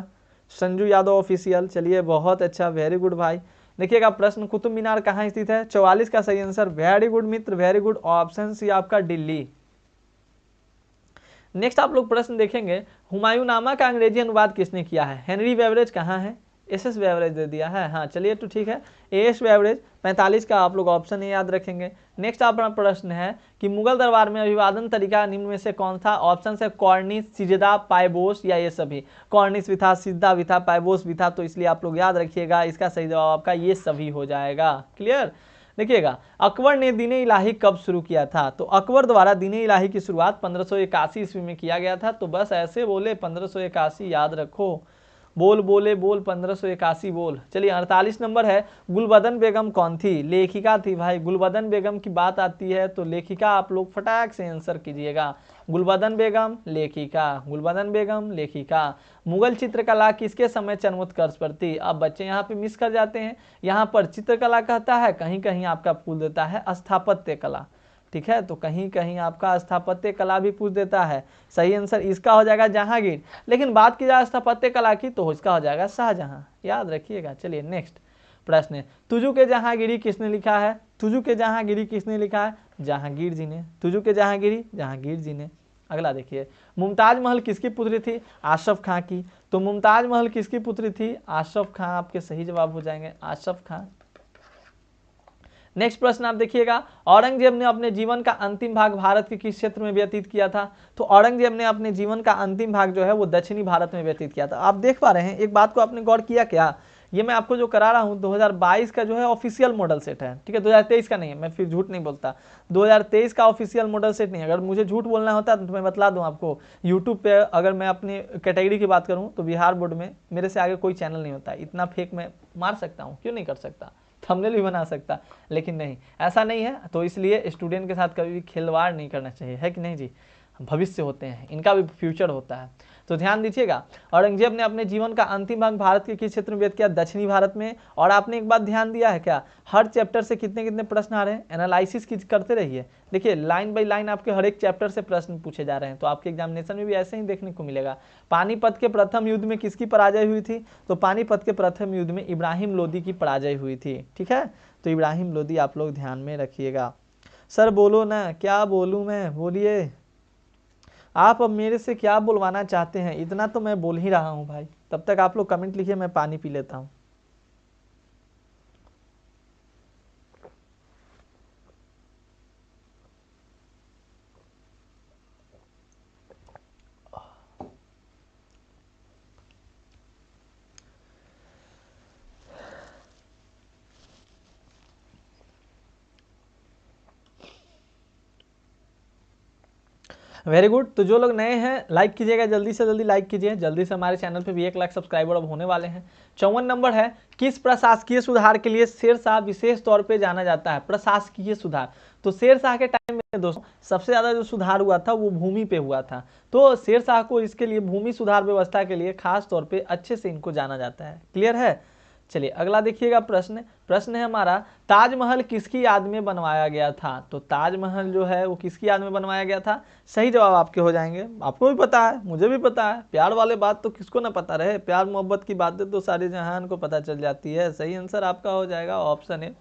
संजू यादव ऑफिशियल, चलिए बहुत अच्छा, वेरी गुड भाई। देखिएगा प्रश्न, कुतुब मीनार कहाँ स्थित है, 44 का सही आंसर, वेरी गुड मित्र, वेरी गुड, ऑप्शन सी आपका दिल्ली। नेक्स्ट आप लोग प्रश्न देखेंगे, हुमायूंनामा का अंग्रेजी अनुवाद किसने किया है। हेनरी बेवरेज कहाँ है, एस बेवरेज दे दिया है, हाँ चलिए तो ठीक है, एस बेवरेज। 45 का आप लोग ऑप्शन ही याद रखेंगे। नेक्स्ट अपना प्रश्न है कि मुगल दरबार में अभिवादन तरीका निम्न में से कौन था। ऑप्शन है कॉर्निश, सिजदा, पाइबोस या ये सभी। कॉर्निश भी था, सिजदा भी था, पाइबोस भी था, तो इसलिए आप लोग याद रखिएगा, इसका सही जवाब आपका ये सभी हो जाएगा। क्लियर। देखिएगा, अकबर ने दीन-ए इलाही कब शुरू किया था, तो अकबर द्वारा दीन-ए इलाही की शुरुआत 1581 ईस्वी में किया गया था। तो बस ऐसे बोले 1581 याद रखो, बोल बोले बोल 1581 बोल। चलिए 48 नंबर है, गुलबदन बेगम कौन थी, लेखिका थी भाई। गुलबदन बेगम की बात आती है तो लेखिका आप लोग फटाक से आंसर कीजिएगा, गुलबदन बेगम लेखिका, गुलबदन बेगम लेखिका। मुगल चित्रकला किसके समय चरमोत्कर्ष पर थी। अब बच्चे यहाँ पे मिस कर जाते हैं, यहाँ पर चित्रकला कहता है, कहीं कहीं आपका पूछ देता है स्थापत्य कला, ठीक है, तो कहीं कहीं आपका स्थापत्य कला भी पूछ देता है। सही आंसर इसका हो जाएगा जहांगीर, लेकिन बात की जाए स्थापत्य कला की तो इसका हो जाएगा शाहजहां, याद रखिएगा। चलिए नेक्स्ट प्रश्न है, तुजू के जहांगीरी किसने लिखा है। तुजू के जहांगीरी किसने लिखा है, जहांगीर जी ने। तुजू के जहांगीरी जहांगीर जी ने। अगला देखिए, मुमताज महल किसकी पुत्री थी, आशफ खां की। तो मुमताज महल किसकी पुत्री थी, आशफ खां आपके सही जवाब हो जाएंगे, आशफ खां। नेक्स्ट प्रश्न आप देखिएगा, औरंगजेब ने अपने जीवन का अंतिम भाग भारत के किस क्षेत्र में व्यतीत किया था? तो औरंगजेब ने अपने जीवन का अंतिम भाग जो है वो दक्षिणी भारत में व्यतीत किया था। आप देख पा रहे हैं, एक बात को आपने गौर किया क्या, ये मैं आपको जो करा रहा हूँ 2022 का जो है ऑफिशियल मॉडल सेट है, ठीक है, 2023 का नहीं है, मैं फिर झूठ नहीं बोलता, 2023 का ऑफिशियल मॉडल सेट नहीं है। अगर मुझे झूठ बोलना होता तो मैं बतला दूं आपको, यूट्यूब पे अगर मैं अपनी कैटेगरी की बात करूं तो बिहार बोर्ड में मेरे से आगे कोई चैनल नहीं होता। इतना फेक मैं मार सकता हूं, क्यों नहीं कर सकता, थंबनेल भी बना सकता, लेकिन नहीं, ऐसा नहीं है। तो इसलिए स्टूडेंट के साथ कभी भी खिलवाड़ नहीं करना चाहिए, है कि नहीं जी, भविष्य होते हैं, इनका भी फ्यूचर होता है। तो ध्यान दीजिएगा, औरंगजेब ने अपने जीवन का अंतिम भाग भारत के किस क्षेत्र में व्यतीत किया? दक्षिणी भारत में। और आपने एक बात ध्यान दिया है क्या, हर चैप्टर से कितने कितने प्रश्न आ रहे हैं, एनालिसिस करते रहिए। देखिए लाइन बाय लाइन आपके हर एक चैप्टर से प्रश्न पूछे जा रहे हैं, तो आपके एग्जामिनेशन में भी ऐसे ही देखने को मिलेगा। पानीपत के प्रथम युद्ध में किसकी पराजय हुई थी? तो पानीपत के प्रथम युद्ध में इब्राहिम लोदी की पराजय हुई थी, ठीक है, तो इब्राहिम लोदी आप लोग ध्यान में रखिएगा। सर बोलो ना, क्या बोलूं मैं, बोलिए आप अब मेरे से क्या बुलवाना चाहते हैं, इतना तो मैं बोल ही रहा हूं भाई। तब तक आप लोग कमेंट लिखिए, मैं पानी पी लेता हूं। Very good. तो जो लोग नए हैं लाइक कीजिएगा, जल्दी से जल्दी लाइक कीजिए, जल्दी से हमारे चैनल पे भी 1 लाख सब्सक्राइबर अब होने वाले हैं। 54 नंबर है, किस प्रशासकीय सुधार के लिए शेरशाह विशेष तौर पे जाना जाता है? प्रशासकीय सुधार, तो शेरशाह के टाइम में दोस्तों सबसे ज्यादा जो सुधार हुआ था वो भूमि पे हुआ था, तो शेरशाह को इसके लिए भूमि सुधार व्यवस्था के लिए खास तौर पे अच्छे से इनको जाना जाता है। क्लियर है? चलिए अगला देखिएगा प्रश्न है हमारा, ताजमहल किसकी याद में बनवाया गया था? तो ताजमहल जो है वो किसकी याद में बनवाया गया था? सही जवाब आपके हो जाएंगे, आपको भी पता है, मुझे भी पता है, प्यार वाले बात तो किसको ना पता रहे, प्यार मोहब्बत की बातें तो सारे जहान को पता चल जाती है। सही आंसर आपका हो जाएगा ऑप्शन है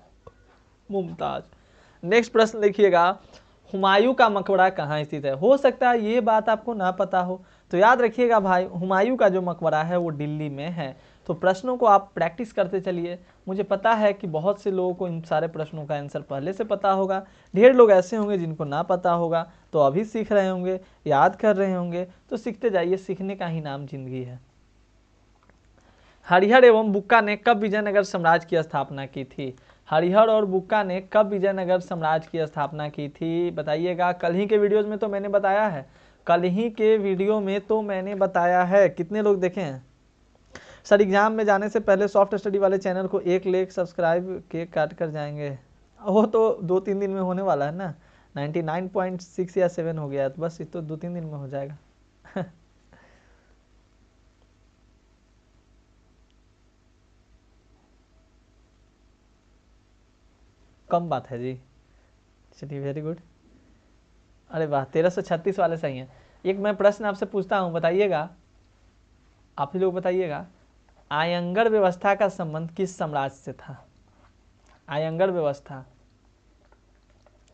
मुमताज। नेक्स्ट प्रश्न देखिएगा, हुमायूं का मकबरा कहाँ स्थित है? हो सकता है ये बात आपको ना पता हो, तो याद रखिएगा भाई, हुमायूं का जो मकबरा है वो दिल्ली में है। तो प्रश्नों को आप प्रैक्टिस करते चलिए, मुझे पता है कि बहुत से लोगों को इन सारे प्रश्नों का आंसर पहले से पता होगा, ढेर लोग ऐसे होंगे जिनको ना पता होगा, तो अभी सीख रहे होंगे, याद कर रहे होंगे, तो सीखते जाइए, सीखने का ही नाम जिंदगी है। हरिहर एवं बुक्का ने कब विजयनगर साम्राज्य की स्थापना की थी? हरिहर और बुक्का ने कब विजयनगर साम्राज्य की स्थापना की थी? बताइएगा। कल ही के वीडियोज में तो मैंने बताया है, कल ही के वीडियो में तो मैंने बताया है। कितने लोग देखे हैं? सर एग्जाम में जाने से पहले सॉफ्ट स्टडी वाले चैनल को 1 लाख सब्सक्राइब केक काट कर जाएंगे। वो तो 2-3 दिन में होने वाला है ना, 99.6 या 7 हो गया, तो बस ये तो 2-3 दिन में हो जाएगा। कम बात है जी। चलिए वेरी गुड। अरे वाह, 1336 वाले सही हैं। एक मैं प्रश्न आपसे पूछता हूँ, बताइएगा, आप ही लोग बताइएगा, आयंगर व्यवस्था का संबंध किस साम्राज्य से था? आयंगर व्यवस्था,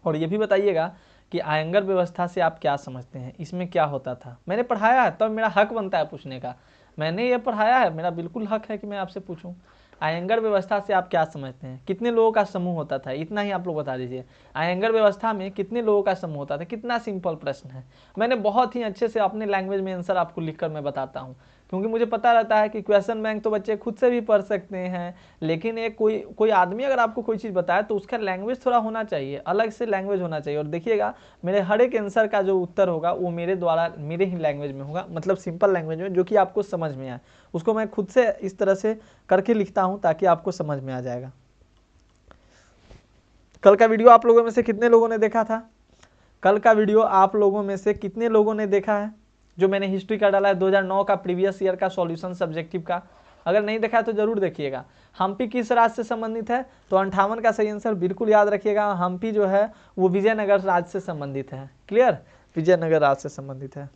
और ये भी बताइएगा कि आयंगर व्यवस्था से आप क्या समझते हैं, इसमें क्या होता था? मैंने पढ़ाया है, तब तो मेरा हक बनता है पूछने का, मैंने ये पढ़ाया है, मेरा बिल्कुल हक है कि मैं आपसे पूछूं। आयंगर व्यवस्था से आप क्या समझते हैं? कितने लोगों का समूह होता था? इतना ही आप लोग बता दीजिए, आयंगर व्यवस्था में कितने लोगों का समूह होता था? कितना सिंपल प्रश्न है, मैंने बहुत ही अच्छे से अपने लैंग्वेज में आंसर आपको लिखकर मैं बताता हूँ, क्योंकि मुझे पता रहता है कि क्वेश्चन बैंक तो बच्चे खुद से भी पढ़ सकते हैं, लेकिन एक कोई आदमी अगर आपको कोई चीज़ बताए तो उसका लैंग्वेज थोड़ा होना चाहिए, अलग से लैंग्वेज होना चाहिए। और देखिएगा मेरे हर एक आंसर का जो उत्तर होगा वो मेरे द्वारा मेरे ही लैंग्वेज में होगा, मतलब सिंपल लैंग्वेज में, जो कि आपको समझ में आए, उसको मैं खुद से इस तरह से करके लिखता हूँ ताकि आपको समझ में आ जाएगा। कल का वीडियो आप लोगों में से कितने लोगों ने देखा था? कल का वीडियो आप लोगों में से कितने लोगों ने देखा है, जो मैंने हिस्ट्री का डाला है 2009 का प्रीवियस ईयर का सॉल्यूशन सब्जेक्टिव का? अगर नहीं देखा है तो जरूर देखिएगा। हम्पी किस राज्य से संबंधित है? तो 58 का सही आंसर बिल्कुल याद रखिएगा, हम्पी जो है वो विजयनगर राज्य से संबंधित है। क्लियर, विजयनगर राज्य से संबंधित है।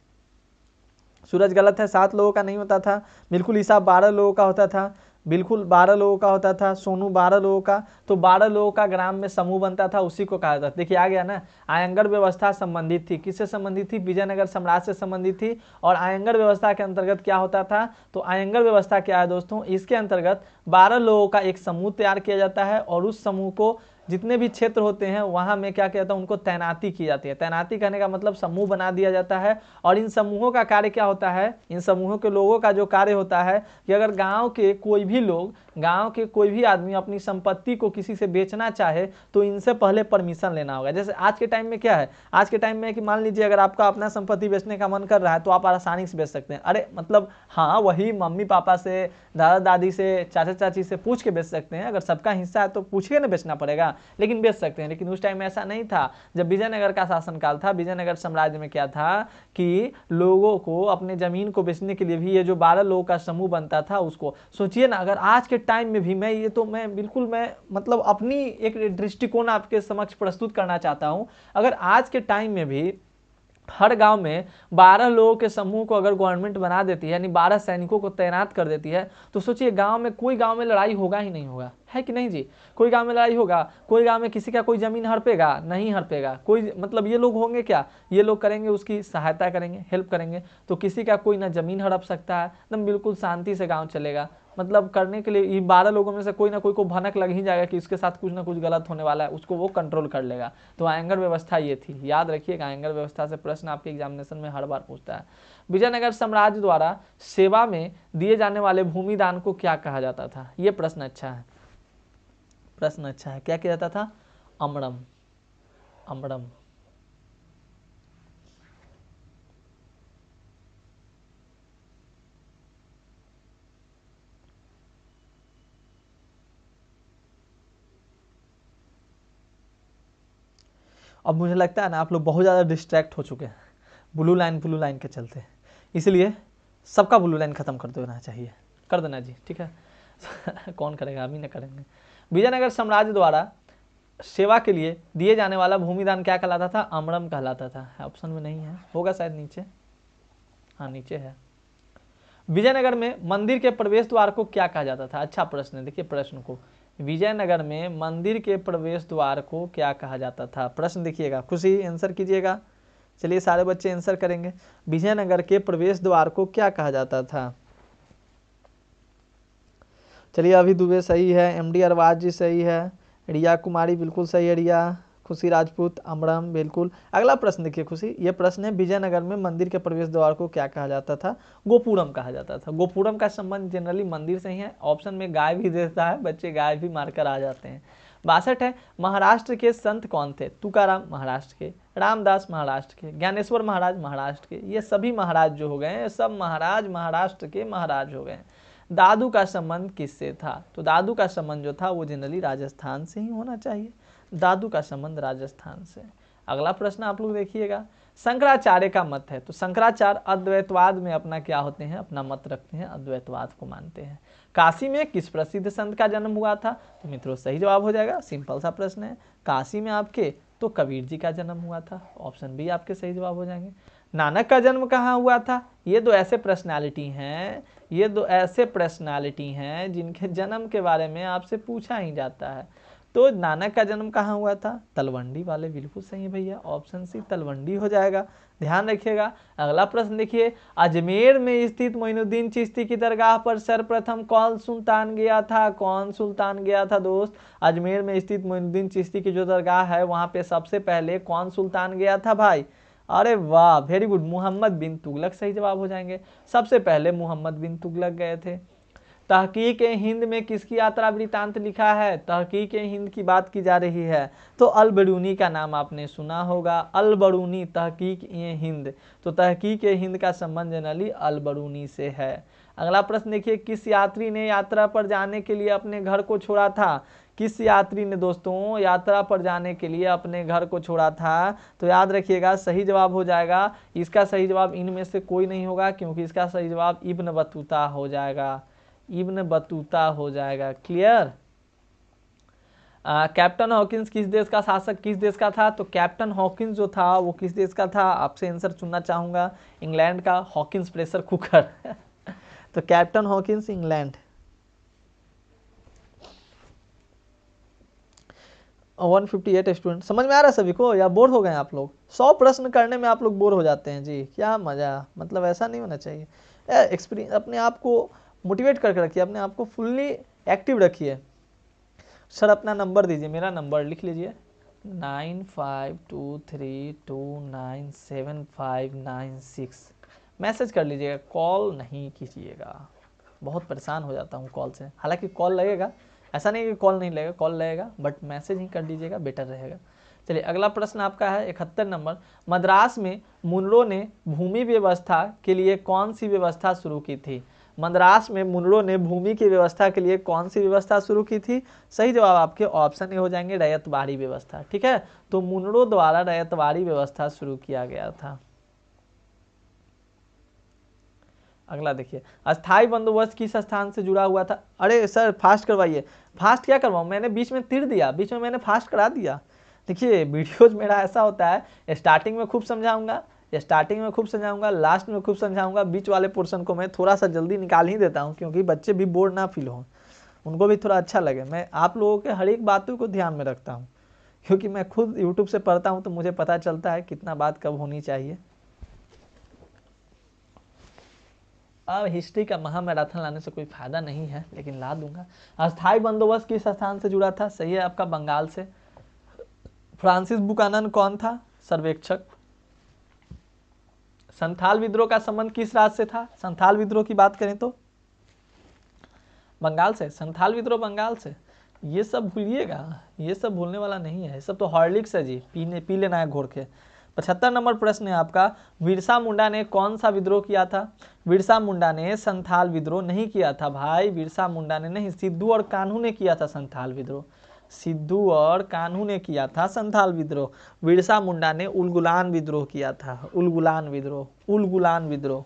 सूरज गलत है, 7 लोगों का नहीं होता था, बिल्कुल हिसाब 12 लोगों का होता था, बिल्कुल 12 लोगों का होता था। सोनू 12 लोगों का, तो 12 लोगों का ग्राम में समूह बनता था, उसी को कहा जाता था। देखिए आ गया ना, आयंगर व्यवस्था संबंधित थी, किससे संबंधित थी? विजयनगर साम्राज्य से संबंधित थी। और आयंगर व्यवस्था के अंतर्गत क्या होता था? तो आयंगर व्यवस्था क्या है दोस्तों, इसके अंतर्गत 12 लोगों का एक समूह तैयार किया जाता है और उस समूह को जितने भी क्षेत्र होते हैं वहाँ में क्या कहता है, उनको तैनाती की जाती है। तैनाती करने का मतलब समूह बना दिया जाता है, और इन समूहों का कार्य क्या होता है, इन समूहों के लोगों का जो कार्य होता है कि अगर गाँव के कोई भी लोग, गाँव के कोई भी आदमी अपनी संपत्ति को किसी से बेचना चाहे तो इनसे पहले परमिशन लेना होगा। जैसे आज के टाइम में क्या है, आज के टाइम में कि मान लीजिए अगर आपका अपना संपत्ति बेचने का मन कर रहा है तो आप आसानी से बेच सकते हैं। अरे मतलब हाँ, वही मम्मी पापा से, दादा दादी से, चाचा चाची से पूछ के बेच सकते हैं। अगर सबका हिस्सा है तो पूछ के ना बेचना पड़ेगा, लेकिन बेच सकते हैं। लेकिन उस टाइम में ऐसा नहीं था। जब विजयनगर का शासनकाल था, विजयनगर साम्राज्य में क्या था कि लोगों को अपने जमीन को बेचने के लिए भी ये जो 12 लोगों का समूह बनता था उसको, सोचिए ना, अगर आज के टाइम में भी मैं बिल्कुल मतलब अपनी एक दृष्टिकोण आपके समक्ष प्रस्तुत करना चाहता हूं। अगर आज के टाइम में भी हर गांव में 12 लोगों के समूह को अगर गवर्नमेंट बना देती है, यानी 12 सैनिकों को तैनात कर देती है, तो सोचिए कोई गांव में लड़ाई होगा ही नहीं होगा, है कि नहीं जी? कोई गांव में लड़ाई होगा? कोई गांव में किसी का कोई जमीन हड़पेगा? नहीं हड़पेगा। कोई मतलब ये लोग होंगे क्या, ये लोग करेंगे उसकी सहायता करेंगे, हेल्प करेंगे, तो किसी का कोई ना जमीन हड़प सकता है, एकदम बिल्कुल शांति से गाँव चलेगा। मतलब करने के लिए ये 12 लोगों में से कोई ना कोई को भनक लग ही जाएगा कि इसके साथ कुछ ना कुछ गलत होने वाला है, उसको वो कंट्रोल कर लेगा। तो आयंगर व्यवस्था ये थी, याद रखिएगा। आयंगर व्यवस्था से प्रश्न आपके एग्जामिनेशन में हर बार पूछता है। विजयनगर साम्राज्य द्वारा सेवा में दिए जाने वाले भूमि दान को क्या कहा जाता था? ये प्रश्न अच्छा है, प्रश्न अच्छा है। क्या किया जाता था? अमड़म, अमड़म। अब मुझे लगता है ना आप लोग बहुत ज़्यादा डिस्ट्रैक्ट हो चुके हैं ब्लू लाइन के चलते, इसलिए सबका ब्लू लाइन खत्म कर देना चाहिए, कर देना जी, ठीक है। कौन करेगा, हम ही ना करेंगे। विजयनगर साम्राज्य द्वारा सेवा के लिए दिए जाने वाला भूमिदान क्या कहलाता था? अमड़म कहलाता था। ऑप्शन में नहीं है, होगा शायद नीचे, हाँ नीचे है। विजयनगर में मंदिर के प्रवेश द्वार को क्या कहा जाता था? अच्छा प्रश्न है, देखिए प्रश्न को, विजयनगर में मंदिर के प्रवेश द्वार को क्या कहा जाता था? प्रश्न देखिएगा, खुशी आंसर कीजिएगा। चलिए सारे बच्चे आंसर करेंगे। विजयनगर के प्रवेश द्वार को क्या कहा जाता था? चलिए अभी दुबे सही है, एमडी अरबाज जी सही है, रिया कुमारी बिल्कुल सही है, रिया, खुशी राजपूत, अमरम बिल्कुल। अगला प्रश्न देखिए खुशी, ये प्रश्न है विजयनगर में मंदिर के प्रवेश द्वार को क्या कहा जाता था? गोपुरम कहा जाता था। गोपुरम का संबंध जनरली मंदिर से ही है। ऑप्शन में गाय भी देता है, बच्चे गाय भी मारकर आ जाते हैं। 62 है, महाराष्ट्र के संत कौन थे? तुकाराम महाराष्ट्र के, रामदास महाराष्ट्र के, ज्ञानेश्वर महाराज महाराष्ट्र के। ये सभी महाराज जो हो गए हैं, सब महाराज महाराष्ट्र के महाराज हो गए। दादू का संबंध किससे था? तो दादू का संबंध जो था वो जनरली राजस्थान से ही होना चाहिए। दादू का संबंध राजस्थान से। अगला प्रश्न आप लोग देखिएगा, शंकराचार्य का मत है। तो शंकराचार्य अद्वैतवाद में अपना क्या होते हैं? अपना मत रखते हैं, अद्वैतवाद को मानते हैं। काशी में किस प्रसिद्ध संत का जन्म हुआ था? तो मित्रों सही जवाब हो जाएगा, सिंपल सा प्रश्न है। काशी में आपके तो कबीर जी का जन्म हुआ था। ऑप्शन बी आपके सही जवाब हो जाएंगे। नानक का जन्म कहाँ हुआ था? ये दो ऐसे पर्सनालिटी हैं, ये दो ऐसे पर्सनालिटी हैं जिनके जन्म के बारे में आपसे पूछा ही जाता है। तो नानक का जन्म कहाँ हुआ था? तलवंडी वाले, बिल्कुल सही है भैया, ऑप्शन सी तलवंडी हो जाएगा। ध्यान रखिएगा। अगला प्रश्न देखिए, अजमेर में स्थित मोइनुद्दीन चिश्ती की दरगाह पर सर्वप्रथम कौन सुल्तान गया था? कौन सुल्तान गया था दोस्त? अजमेर में स्थित मोइनुद्दीन चिश्ती की जो दरगाह है वहां पे सबसे पहले कौन सुल्तान गया था भाई? अरे वाह, वेरी गुड, मोहम्मद बिन तुगलक सही जवाब हो जाएंगे। सबसे पहले मोहम्मद बिन तुगलक गए थे। तहकीक हिंद में किसकी यात्रा वृतांत लिखा है? तहकीक हिंद की बात की जा रही है तो अल बरूनी का नाम आपने सुना होगा। अल बरूनी, तहकीक हिंद, तो तहकीक हिंद का संबंध जनरली अल बरूनी से है। अगला प्रश्न देखिए, किस यात्री ने यात्रा पर जाने के लिए अपने घर को छोड़ा था? किस यात्री ने दोस्तों यात्रा पर जाने के लिए अपने घर को छोड़ा था? तो याद रखिएगा सही जवाब हो जाएगा, इसका सही जवाब इनमें से कोई नहीं होगा, क्योंकि इसका सही जवाब इब्न बतूता हो जाएगा, इब्न बतूता हो जाएगा। क्लियर? कैप्टन हॉकिंस किस देश का शासक, किस देश का था? तो कैप्टन हॉकिंस जो था वो किस देश का था? आपसे आंसर चुनना चाहूंगा, इंग्लैंड का। हॉकिंस प्रेशर कुकर तो कैप्टन हॉकिंस इंग्लैंड। 158 स्टूडेंट। समझ में आ रहा है सभी को या बोर हो गए आप लोग? 100 प्रश्न करने में आप लोग बोर हो जाते हैं जी, क्या मजा, मतलब ऐसा नहीं होना चाहिए। एक्सपीरियंस, अपने आप को मोटिवेट करके रखिए, अपने आप को फुल्ली एक्टिव रखिए। सर अपना नंबर दीजिए, मेरा नंबर लिख लीजिए 9523297596। मैसेज कर लीजिएगा, कॉल नहीं कीजिएगा, बहुत परेशान हो जाता हूँ कॉल से। हालांकि कॉल लगेगा, ऐसा नहीं कि कॉल नहीं लगेगा, कॉल लगेगा, बट मैसेज ही कर दीजिएगा, बेटर रहेगा। चलिए अगला प्रश्न आपका है 71 नंबर। मद्रास में मुनरो ने भूमि व्यवस्था के लिए कौन सी व्यवस्था शुरू की थी? मद्रास में मुनरो ने भूमि की व्यवस्था के लिए कौन सी व्यवस्था शुरू की थी? सही जवाब आपके ऑप्शन ए हो जाएंगे, रैयतवाड़ी व्यवस्था। ठीक है, तो मुनरो द्वारा रैयतवाड़ी व्यवस्था शुरू किया गया था। अगला देखिए, अस्थाई बंदोबस्त किस स्थान से जुड़ा हुआ था? अरे सर फास्ट करवाइए। फास्ट क्या करवाऊँ, मैंने बीच में तीर दिया, बीच में मैंने फास्ट करा दिया। देखिए वीडियोज मेरा ऐसा होता है, स्टार्टिंग में खूब समझाऊंगा, लास्ट में खूब समझाऊंगा, बीच वाले पोर्शन को मैं थोड़ा सा जल्दी निकाल ही देता हूँ, क्योंकि बच्चे भी बोर ना फील हो, उनको भी थोड़ा अच्छा लगे। मैं आप लोगों के हर एक बातों को ध्यान में रखता हूँ, क्योंकि मैं खुद यूट्यूब से पढ़ता हूँ, तो मुझे पता चलता है कितना बात कब होनी चाहिए। अब हिस्ट्री का महामैराथन लाने से कोई फायदा नहीं है, लेकिन ला दूंगा। अस्थाई बंदोबस्त किस स्थान से जुड़ा था? सही है आपका, बंगाल से। फ्रांसिस बुकानन कौन था? सर्वेक्षक। संथाल विद्रोह का संबंध किस राज्य से था? संथाल विद्रोह की बात करें तो बंगाल से, संथाल विद्रोह बंगाल से। ये सब भूलिएगा, ये सब भूलने वाला नहीं है, ये सब तो हॉर्लिक्स है जी, पी लेना है घोर के। 75 नंबर प्रश्न है आपका, बिरसा मुंडा ने कौन सा विद्रोह किया था? बिरसा मुंडा ने संथाल विद्रोह नहीं किया था भाई, बिरसा मुंडा ने नहीं, सिद्धू और कान्हू ने किया था संथाल विद्रोह। सिद्धू और कान्हू ने किया था संथाल विद्रोह। बिरसा मुंडा ने उलगुलान विद्रोह किया था, उलगुलान विद्रोह, उलगुलान विद्रोह।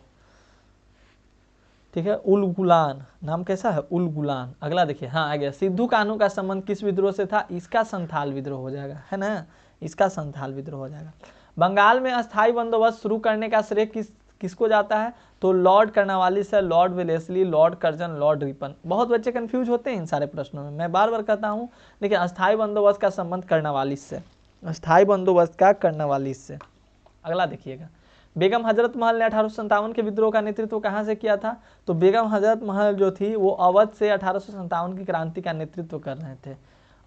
ठीक है, उलगुलान नाम कैसा है, उलगुलान। अगला देखिए, हाँ आ गया, सिद्धू कान्हू का संबंध किस विद्रोह से था? इसका संथाल विद्रोह हो जाएगा, है ना, इसका संथाल विद्रोह हो जाएगा। बंगाल में अस्थाई बंदोबस्त शुरू करने का श्रेय किसको जाता है? तो लॉर्ड कर्नवालिस है, Lord Wellesley, Lord Curzon, Lord Ripon. बहुत बच्चे कंफ्यूज होते हैं इन सारे प्रश्नों में, मैं बार बार कहता हूँ, लेकिन अस्थाई बंदोबस्त का संबंध कर्नवालिस से, अस्थाई बंदोबस्त का कर्नवालिस से। अगला देखिएगा, बेगम हजरत महल ने 1857 के विद्रोह का नेतृत्व कहाँ से किया था? तो बेगम हजरत महल जो थी वो अवध से 1857 की क्रांति का नेतृत्व कर रहे थे।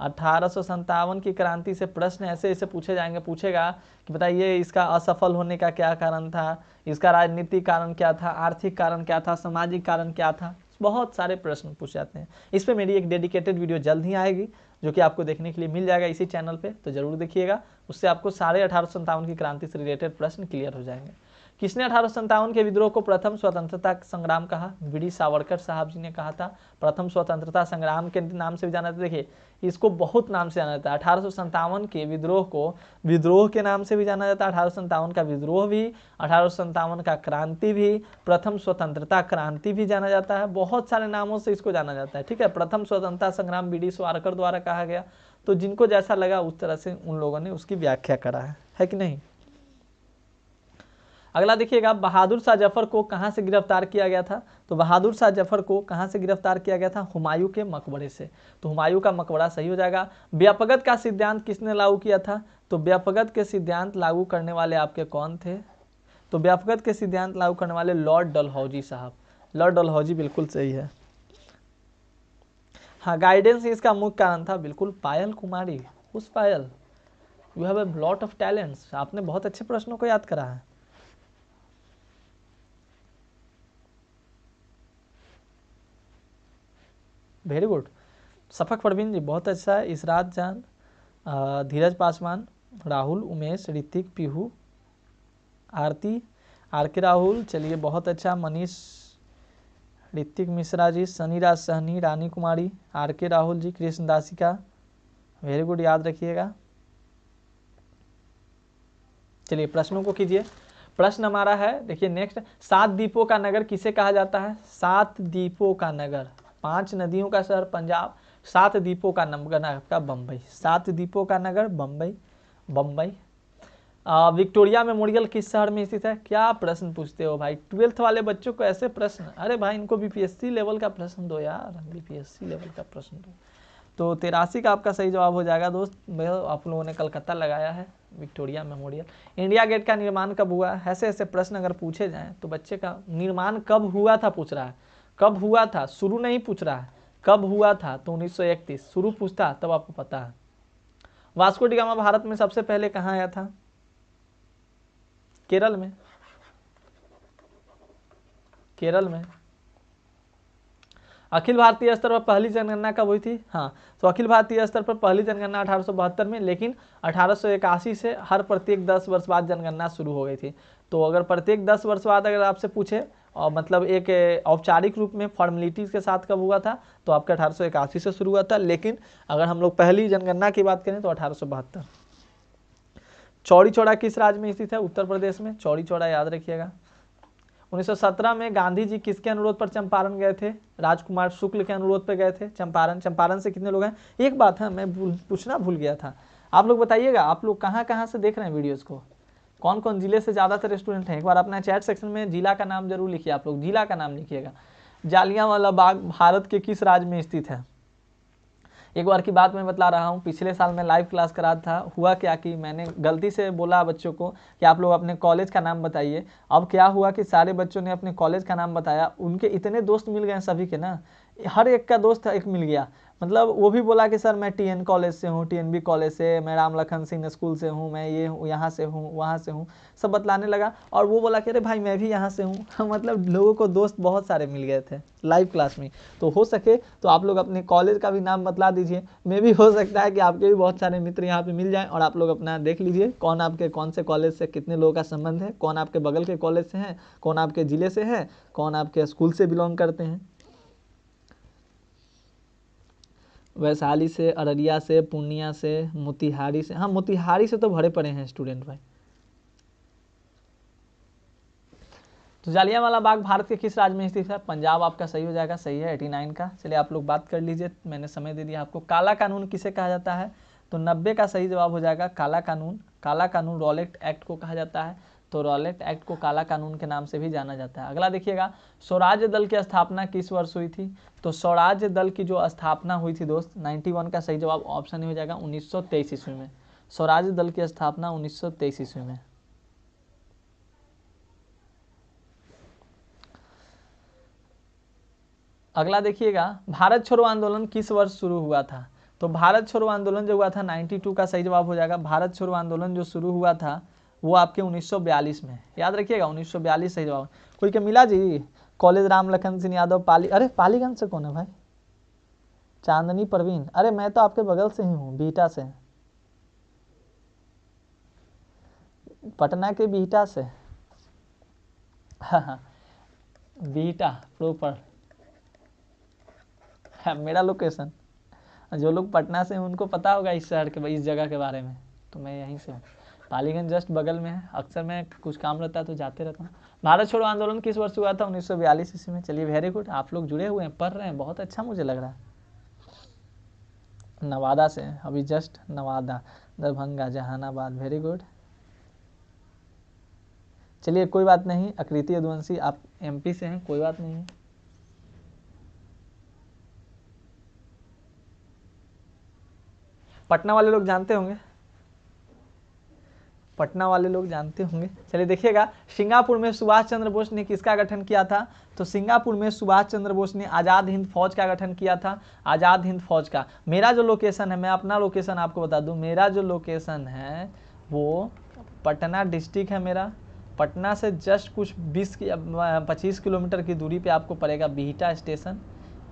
1857 की क्रांति से प्रश्न ऐसे ऐसे पूछे जाएंगे, पूछेगा कि बताइए इसका असफल होने का क्या कारण था, इसका राजनीतिक कारण क्या था, आर्थिक कारण क्या था, सामाजिक कारण क्या था, बहुत सारे प्रश्न पूछ जाते हैं। इस पर मेरी एक डेडिकेटेड वीडियो जल्द ही आएगी, जो कि आपको देखने के लिए मिल जाएगा इसी चैनल पे, तो जरूर देखिएगा, उससे आपको सारे 1857 की क्रांति से रिलेटेड प्रश्न क्लियर हो जाएंगे। किसने 1857 के विद्रोह को प्रथम स्वतंत्रता संग्राम कहा? वीडी सावरकर साहब जी ने कहा था। प्रथम स्वतंत्रता संग्राम के नाम से भी जाना जाता है, देखिए इसको बहुत नाम से जाना जाता है। 1857 के विद्रोह को विद्रोह के नाम से भी जाना जाता है, 1857 का विद्रोह भी, 1857 का क्रांति भी, प्रथम स्वतंत्रता क्रांति भी जाना जाता है, बहुत सारे नामों से इसको जाना जाता है। ठीक है, प्रथम स्वतंत्रता संग्राम वीडी सावरकर द्वारा कहा गया, तो जिनको जैसा लगा उस तरह से उन लोगों ने उसकी व्याख्या करा है कि नहीं। अगला देखिएगा, बहादुर शाह जफर को कहां से गिरफ्तार किया गया था? तो बहादुर शाह जफर को कहां से गिरफ्तार किया गया था? हुमायूं के मकबरे से, तो हुमायूं का मकबरा सही हो जाएगा। व्यापगत का सिद्धांत किसने लागू किया था? तो व्यापगत के सिद्धांत लागू करने वाले आपके कौन थे? तो व्यापगत के सिद्धांत लागू करने वाले लॉर्ड डलहौजी साहब, लॉर्ड डलहौजी बिल्कुल सही है। हाँ, गाइडेंस इसका मुख्य कारण था, बिल्कुल पायल कुमारी, उस Payal, you have a lot of talents, आपने बहुत अच्छे प्रश्नों को याद करा है। वेरी गुड, सफक परवीन जी बहुत अच्छा है, इसरात जान, धीरज पासवान, राहुल, उमेश, ऋतिक, पीहू, आरती, आर के राहुल, चलिए बहुत अच्छा, Manish, Hrithik Mishra ji, Sunny Raj Sahni, Rani Kumari, R K Rahul ji, Krishna Dasika, very good, याद रखिएगा। चलिए प्रश्नों को कीजिए। प्रश्न हमारा है, देखिए नेक्स्ट, 7 द्वीपों का नगर किसे कहा जाता है? 7 द्वीपों का नगर, 5 नदियों का शहर पंजाब, 7 द्वीपों का नगर आपका बम्बई, 7 द्वीपों का नगर बम्बई, बम्बई। विक्टोरिया मेमोरियल किस शहर में स्थित है? क्या प्रश्न पूछते हो भाई, 12th वाले बच्चों को ऐसे प्रश्न, अरे भाई इनको बीपीएससी लेवल का प्रश्न दो यार, बीपीएससी लेवल का प्रश्न दो। तो 83 का आपका सही जवाब हो जाएगा दोस्त, आप लोगों ने कलकत्ता लगाया है, विक्टोरिया मेमोरियल। इंडिया गेट का निर्माण कब हुआ? ऐसे ऐसे प्रश्न अगर पूछे जाएं तो बच्चे का निर्माण कब हुआ था पूछ रहा है, कब हुआ था, शुरू नहीं पूछ रहा है, कब हुआ था? तो 1931। शुरू पूछता तब आपको पता है। वास्को डी गामा भारत में सबसे पहले कहाँ आया था? केरल में। केरल में। अखिल भारतीय स्तर पर पहली जनगणना कब हुई थी? हाँ, तो अखिल भारतीय स्तर पर पहली जनगणना 1872 में, लेकिन 1881 से हर प्रत्येक 10 वर्ष बाद जनगणना शुरू हो गई थी। तो अगर प्रत्येक 10 वर्ष बाद अगर आपसे पूछे और मतलब एक औपचारिक रूप में फॉर्मेलिटीज के साथ कब हुआ था, तो आपका 1881 से शुरू हुआ था, लेकिन अगर हम लोग पहली जनगणना की बात करें तो 1872। चौड़ी चौड़ा किस राज्य में स्थित है? उत्तर प्रदेश में। चौड़ी चौड़ा याद रखिएगा। 1917 में गांधी जी किसके अनुरोध पर चंपारण गए थे? राजकुमार शुक्ल के अनुरोध पर गए थे चंपारण। चंपारण से कितने लोग हैं? एक बात है, मैं पूछना भूल गया था, आप लोग बताइएगा, आप लोग कहाँ कहाँ से देख रहे हैं वीडियोस को, कौन कौन जिले से ज़्यादातर स्टूडेंट हैं? एक बार अपना चैट सेक्शन में जिला का नाम जरूर लिखिए, आप लोग जिला का नाम लिखिएगा। जालियांवाला बाग भारत के किस राज्य में स्थित है? एक बार की बात मैं बता रहा हूँ, पिछले साल मैं लाइव क्लास करा था, हुआ क्या कि मैंने गलती से बोला बच्चों को कि आप लोग अपने कॉलेज का नाम बताइए। अब क्या हुआ कि सारे बच्चों ने अपने कॉलेज का नाम बताया, उनके इतने दोस्त मिल गए सभी के ना, हर एक का दोस्त एक मिल गया। मतलब वो भी बोला कि सर मैं टीएन कॉलेज से हूँ, टीएनबी कॉलेज से, मैं राम लखन सिंह स्कूल से हूँ, मैं ये हूँ, यहाँ से हूँ, वहाँ से हूँ, सब बतलाने लगा। और वो बोला कि अरे भाई मैं भी यहाँ से हूँ मतलब लोगों को दोस्त बहुत सारे मिल गए थे लाइव क्लास में। तो हो सके तो आप लोग अपने कॉलेज का भी नाम बतला दीजिए, मे भी हो सकता है कि आपके भी बहुत सारे मित्र यहाँ पे मिल जाएं, और आप लोग अपना देख लीजिए कौन आपके कौन से कॉलेज से कितने लोगों का संबंध है, कौन आपके बगल के कॉलेज से हैं, कौन आपके ज़िले से हैं, कौन आपके स्कूल से बिलोंग करते हैं। वैशाली से, अररिया से, पूर्णिया से, मोतिहारी से। हाँ, मोतिहारी से तो भरे पड़े हैं स्टूडेंट भाई। तो जालियांवाला बाग भारत के किस राज्य में स्थित है? पंजाब आपका सही हो जाएगा, सही है 89 का। चलिए आप लोग बात कर लीजिए, मैंने समय दे दिया आपको। काला कानून किसे कहा जाता है? तो 90 का सही जवाब हो जाएगा काला कानून। काला कानून रॉलेट एक्ट को कहा जाता है, तो रॉलेट एक्ट को काला कानून के नाम से भी जाना जाता है। अगला देखिएगा, स्वराज्य दल की स्थापना किस वर्ष हुई थी? तो स्वराज्य दल की जो स्थापना हुई थी दोस्त, 91 का सही जवाब ऑप्शन ही हो जाएगा 1923 ईस्वी में। स्वराज्य दल की स्थापना 1923 ईस्वी में। अगला देखिएगा, भारत छोड़ो आंदोलन किस वर्ष शुरू हुआ था? तो भारत छोड़ो आंदोलन जो हुआ था 92 का सही जवाब हो जाएगा। भारत छोड़ो आंदोलन जो शुरू हुआ था वो आपके 1942 में, याद रखिएगा 1942 सही जवाब। कोई क्या मिला जी? कॉलेज राम लखन सिंह यादव पाली, अरे पालीगंज से कौन है भाई? चांदनी परवीन, अरे मैं तो आपके बगल से ही हूँ, बीटा से, पटना के बीटा से। हाँ, बीटा प्रॉपर मेरा लोकेशन। जो लोग पटना से हैं उनको पता होगा इस शहर के, इस जगह के बारे में, तो मैं यहीं से हूँ। पालीगंज जस्ट बगल में है, अक्सर मैं कुछ काम रहता है तो जाते रहता हूँ। भारत छोड़ो आंदोलन किस वर्ष हुआ था? 1942 ईस्वी में। चलिए वेरी गुड, आप लोग जुड़े हुए हैं, पढ़ रहे हैं, बहुत अच्छा मुझे लग रहा है। नवादा से, अभी just Nawada, Darbhanga, Jehanabad, very good. चलिए कोई बात नहीं, आकृति यदुवंशी आप एमपी से हैं, कोई बात नहीं है। पटना वाले लोग जानते होंगे, पटना वाले लोग जानते होंगे। चलिए देखिएगा, सिंगापुर में सुभाष चंद्र बोस ने किसका गठन किया था? तो सिंगापुर में सुभाष चंद्र बोस ने आज़ाद हिंद फौज का गठन किया था, आज़ाद हिंद फौज का। मेरा जो लोकेशन है, मैं अपना लोकेशन आपको बता दूं, मेरा जो लोकेशन है वो पटना डिस्ट्रिक्ट है मेरा। पटना से जस्ट कुछ 25 किलोमीटर की दूरी पे आपको पड़ेगा बिहटा स्टेशन,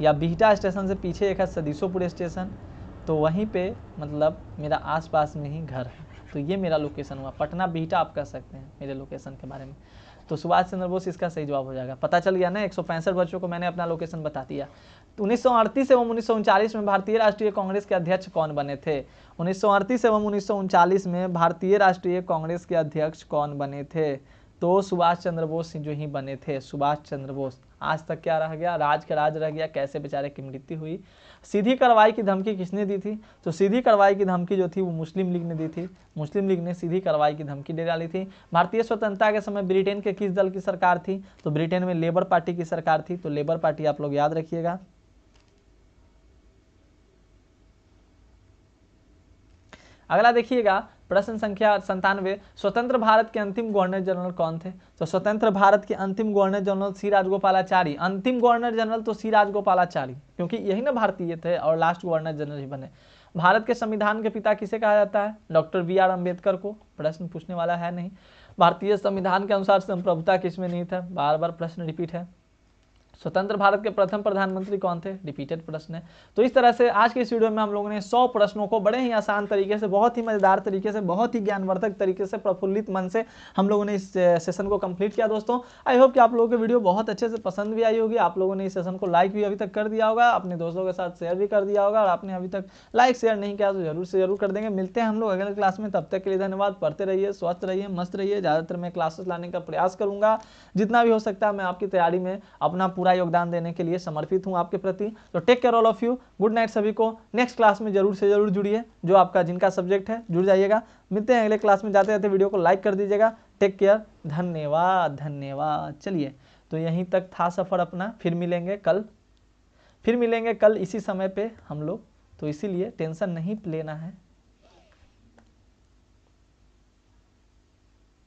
या बिहटा स्टेशन से पीछे एक है सदीसोपुर स्टेशन, तो वहीं पे मतलब मेरा आसपास में ही घर है। तो ये मेरा लोकेशन हुआ, पटना बिहटा आप कह सकते हैं मेरे लोकेशन के बारे में। तो सुभाष चंद्र बोस इसका सही जवाब हो जाएगा। पता चल गया ना, 165 बच्चों को मैंने अपना लोकेशन बता दिया। 1938 एवं 1939 में भारतीय राष्ट्रीय कांग्रेस के अध्यक्ष कौन बने थे? 1938 एवं 1939 में भारतीय राष्ट्रीय कांग्रेस के अध्यक्ष कौन बने थे? तो सुभाष चंद्र बोस जो ही बने थे, सुभाष चंद्र बोस। आज तक क्या रह गया? राज का राज रह गया, कैसे बेचारे की मृत्यु हुई। सीधी कार्रवाई की धमकी किसने दी थी? तो सीधी कार्रवाई की धमकी जो थी वो मुस्लिम लीग ने दी थी, मुस्लिम लीग ने सीधी कार्रवाई की धमकी दे डाली थी। भारतीय स्वतंत्रता के समय ब्रिटेन के किस दल की सरकार थी? तो ब्रिटेन में लेबर पार्टी की सरकार थी, तो लेबर पार्टी आप लोग याद रखिएगा। अगला देखिएगा, प्रश्न संख्या 97, स्वतंत्र भारत के अंतिम गवर्नर जनरल कौन थे? तो स्वतंत्र भारत के अंतिम गवर्नर जनरल सी राजगोपालाचारी। अंतिम गवर्नर जनरल तो सी राजगोपालाचारी, क्योंकि यही ना भारतीय थे और लास्ट गवर्नर जनरल ही बने। भारत के संविधान के पिता किसे कहा जाता है? डॉक्टर बी आर अम्बेडकर को। प्रश्न पूछने वाला है नहीं। भारतीय संविधान के अनुसार संप्रभुता किसमें नहीं था? बार बार प्रश्न रिपीट है। स्वतंत्र भारत के प्रथम प्रधानमंत्री कौन थे? रिपीटेड प्रश्न है। तो इस तरह से आज के इस वीडियो में हम लोगों ने 100 प्रश्नों को बड़े ही आसान तरीके से, बहुत ही मजेदार तरीके से, बहुत ही ज्ञानवर्धक तरीके से, प्रफुल्लित मन से हम लोगों ने इस सेशन को कंप्लीट किया। दोस्तों आई होप कि आप लोगों को वीडियो बहुत अच्छे से पसंद भी आई होगी। आप लोगों ने इस सेशन को लाइक भी अभी तक कर दिया होगा, अपने दोस्तों के साथ शेयर भी कर दिया होगा, और आपने अभी तक लाइक शेयर नहीं किया तो जरूर से जरूर कर देंगे। मिलते हैं हम लोग अगले क्लास में, तब तक के लिए धन्यवाद। पढ़ते रहिए, स्वस्थ रहिए, मस्त रहिए। ज़्यादातर मैं क्लासेस लाने का प्रयास करूंगा, जितना भी हो सकता है मैं आपकी तैयारी में अपना पूरा योगदान देने के लिए समर्पित हूं आपके प्रति। तो take care all of you, good night सभी को। नेक्स्ट क्लास में जरूर से जरूर जुड़िए, जो आपका जिनका सब्जेक्ट है जुड़ जाइएगा। मिलते हैं अगले क्लास में। जाते जाते वीडियो को लाइक कर दीजिएगा। टेक केयर, धन्यवाद धन्यवाद। चलिए, तो यहीं तक था सफर अपना। फिर मिलेंगे कल इसी समय पे हम लोग, तो इसीलिए टेंशन नहीं लेना है।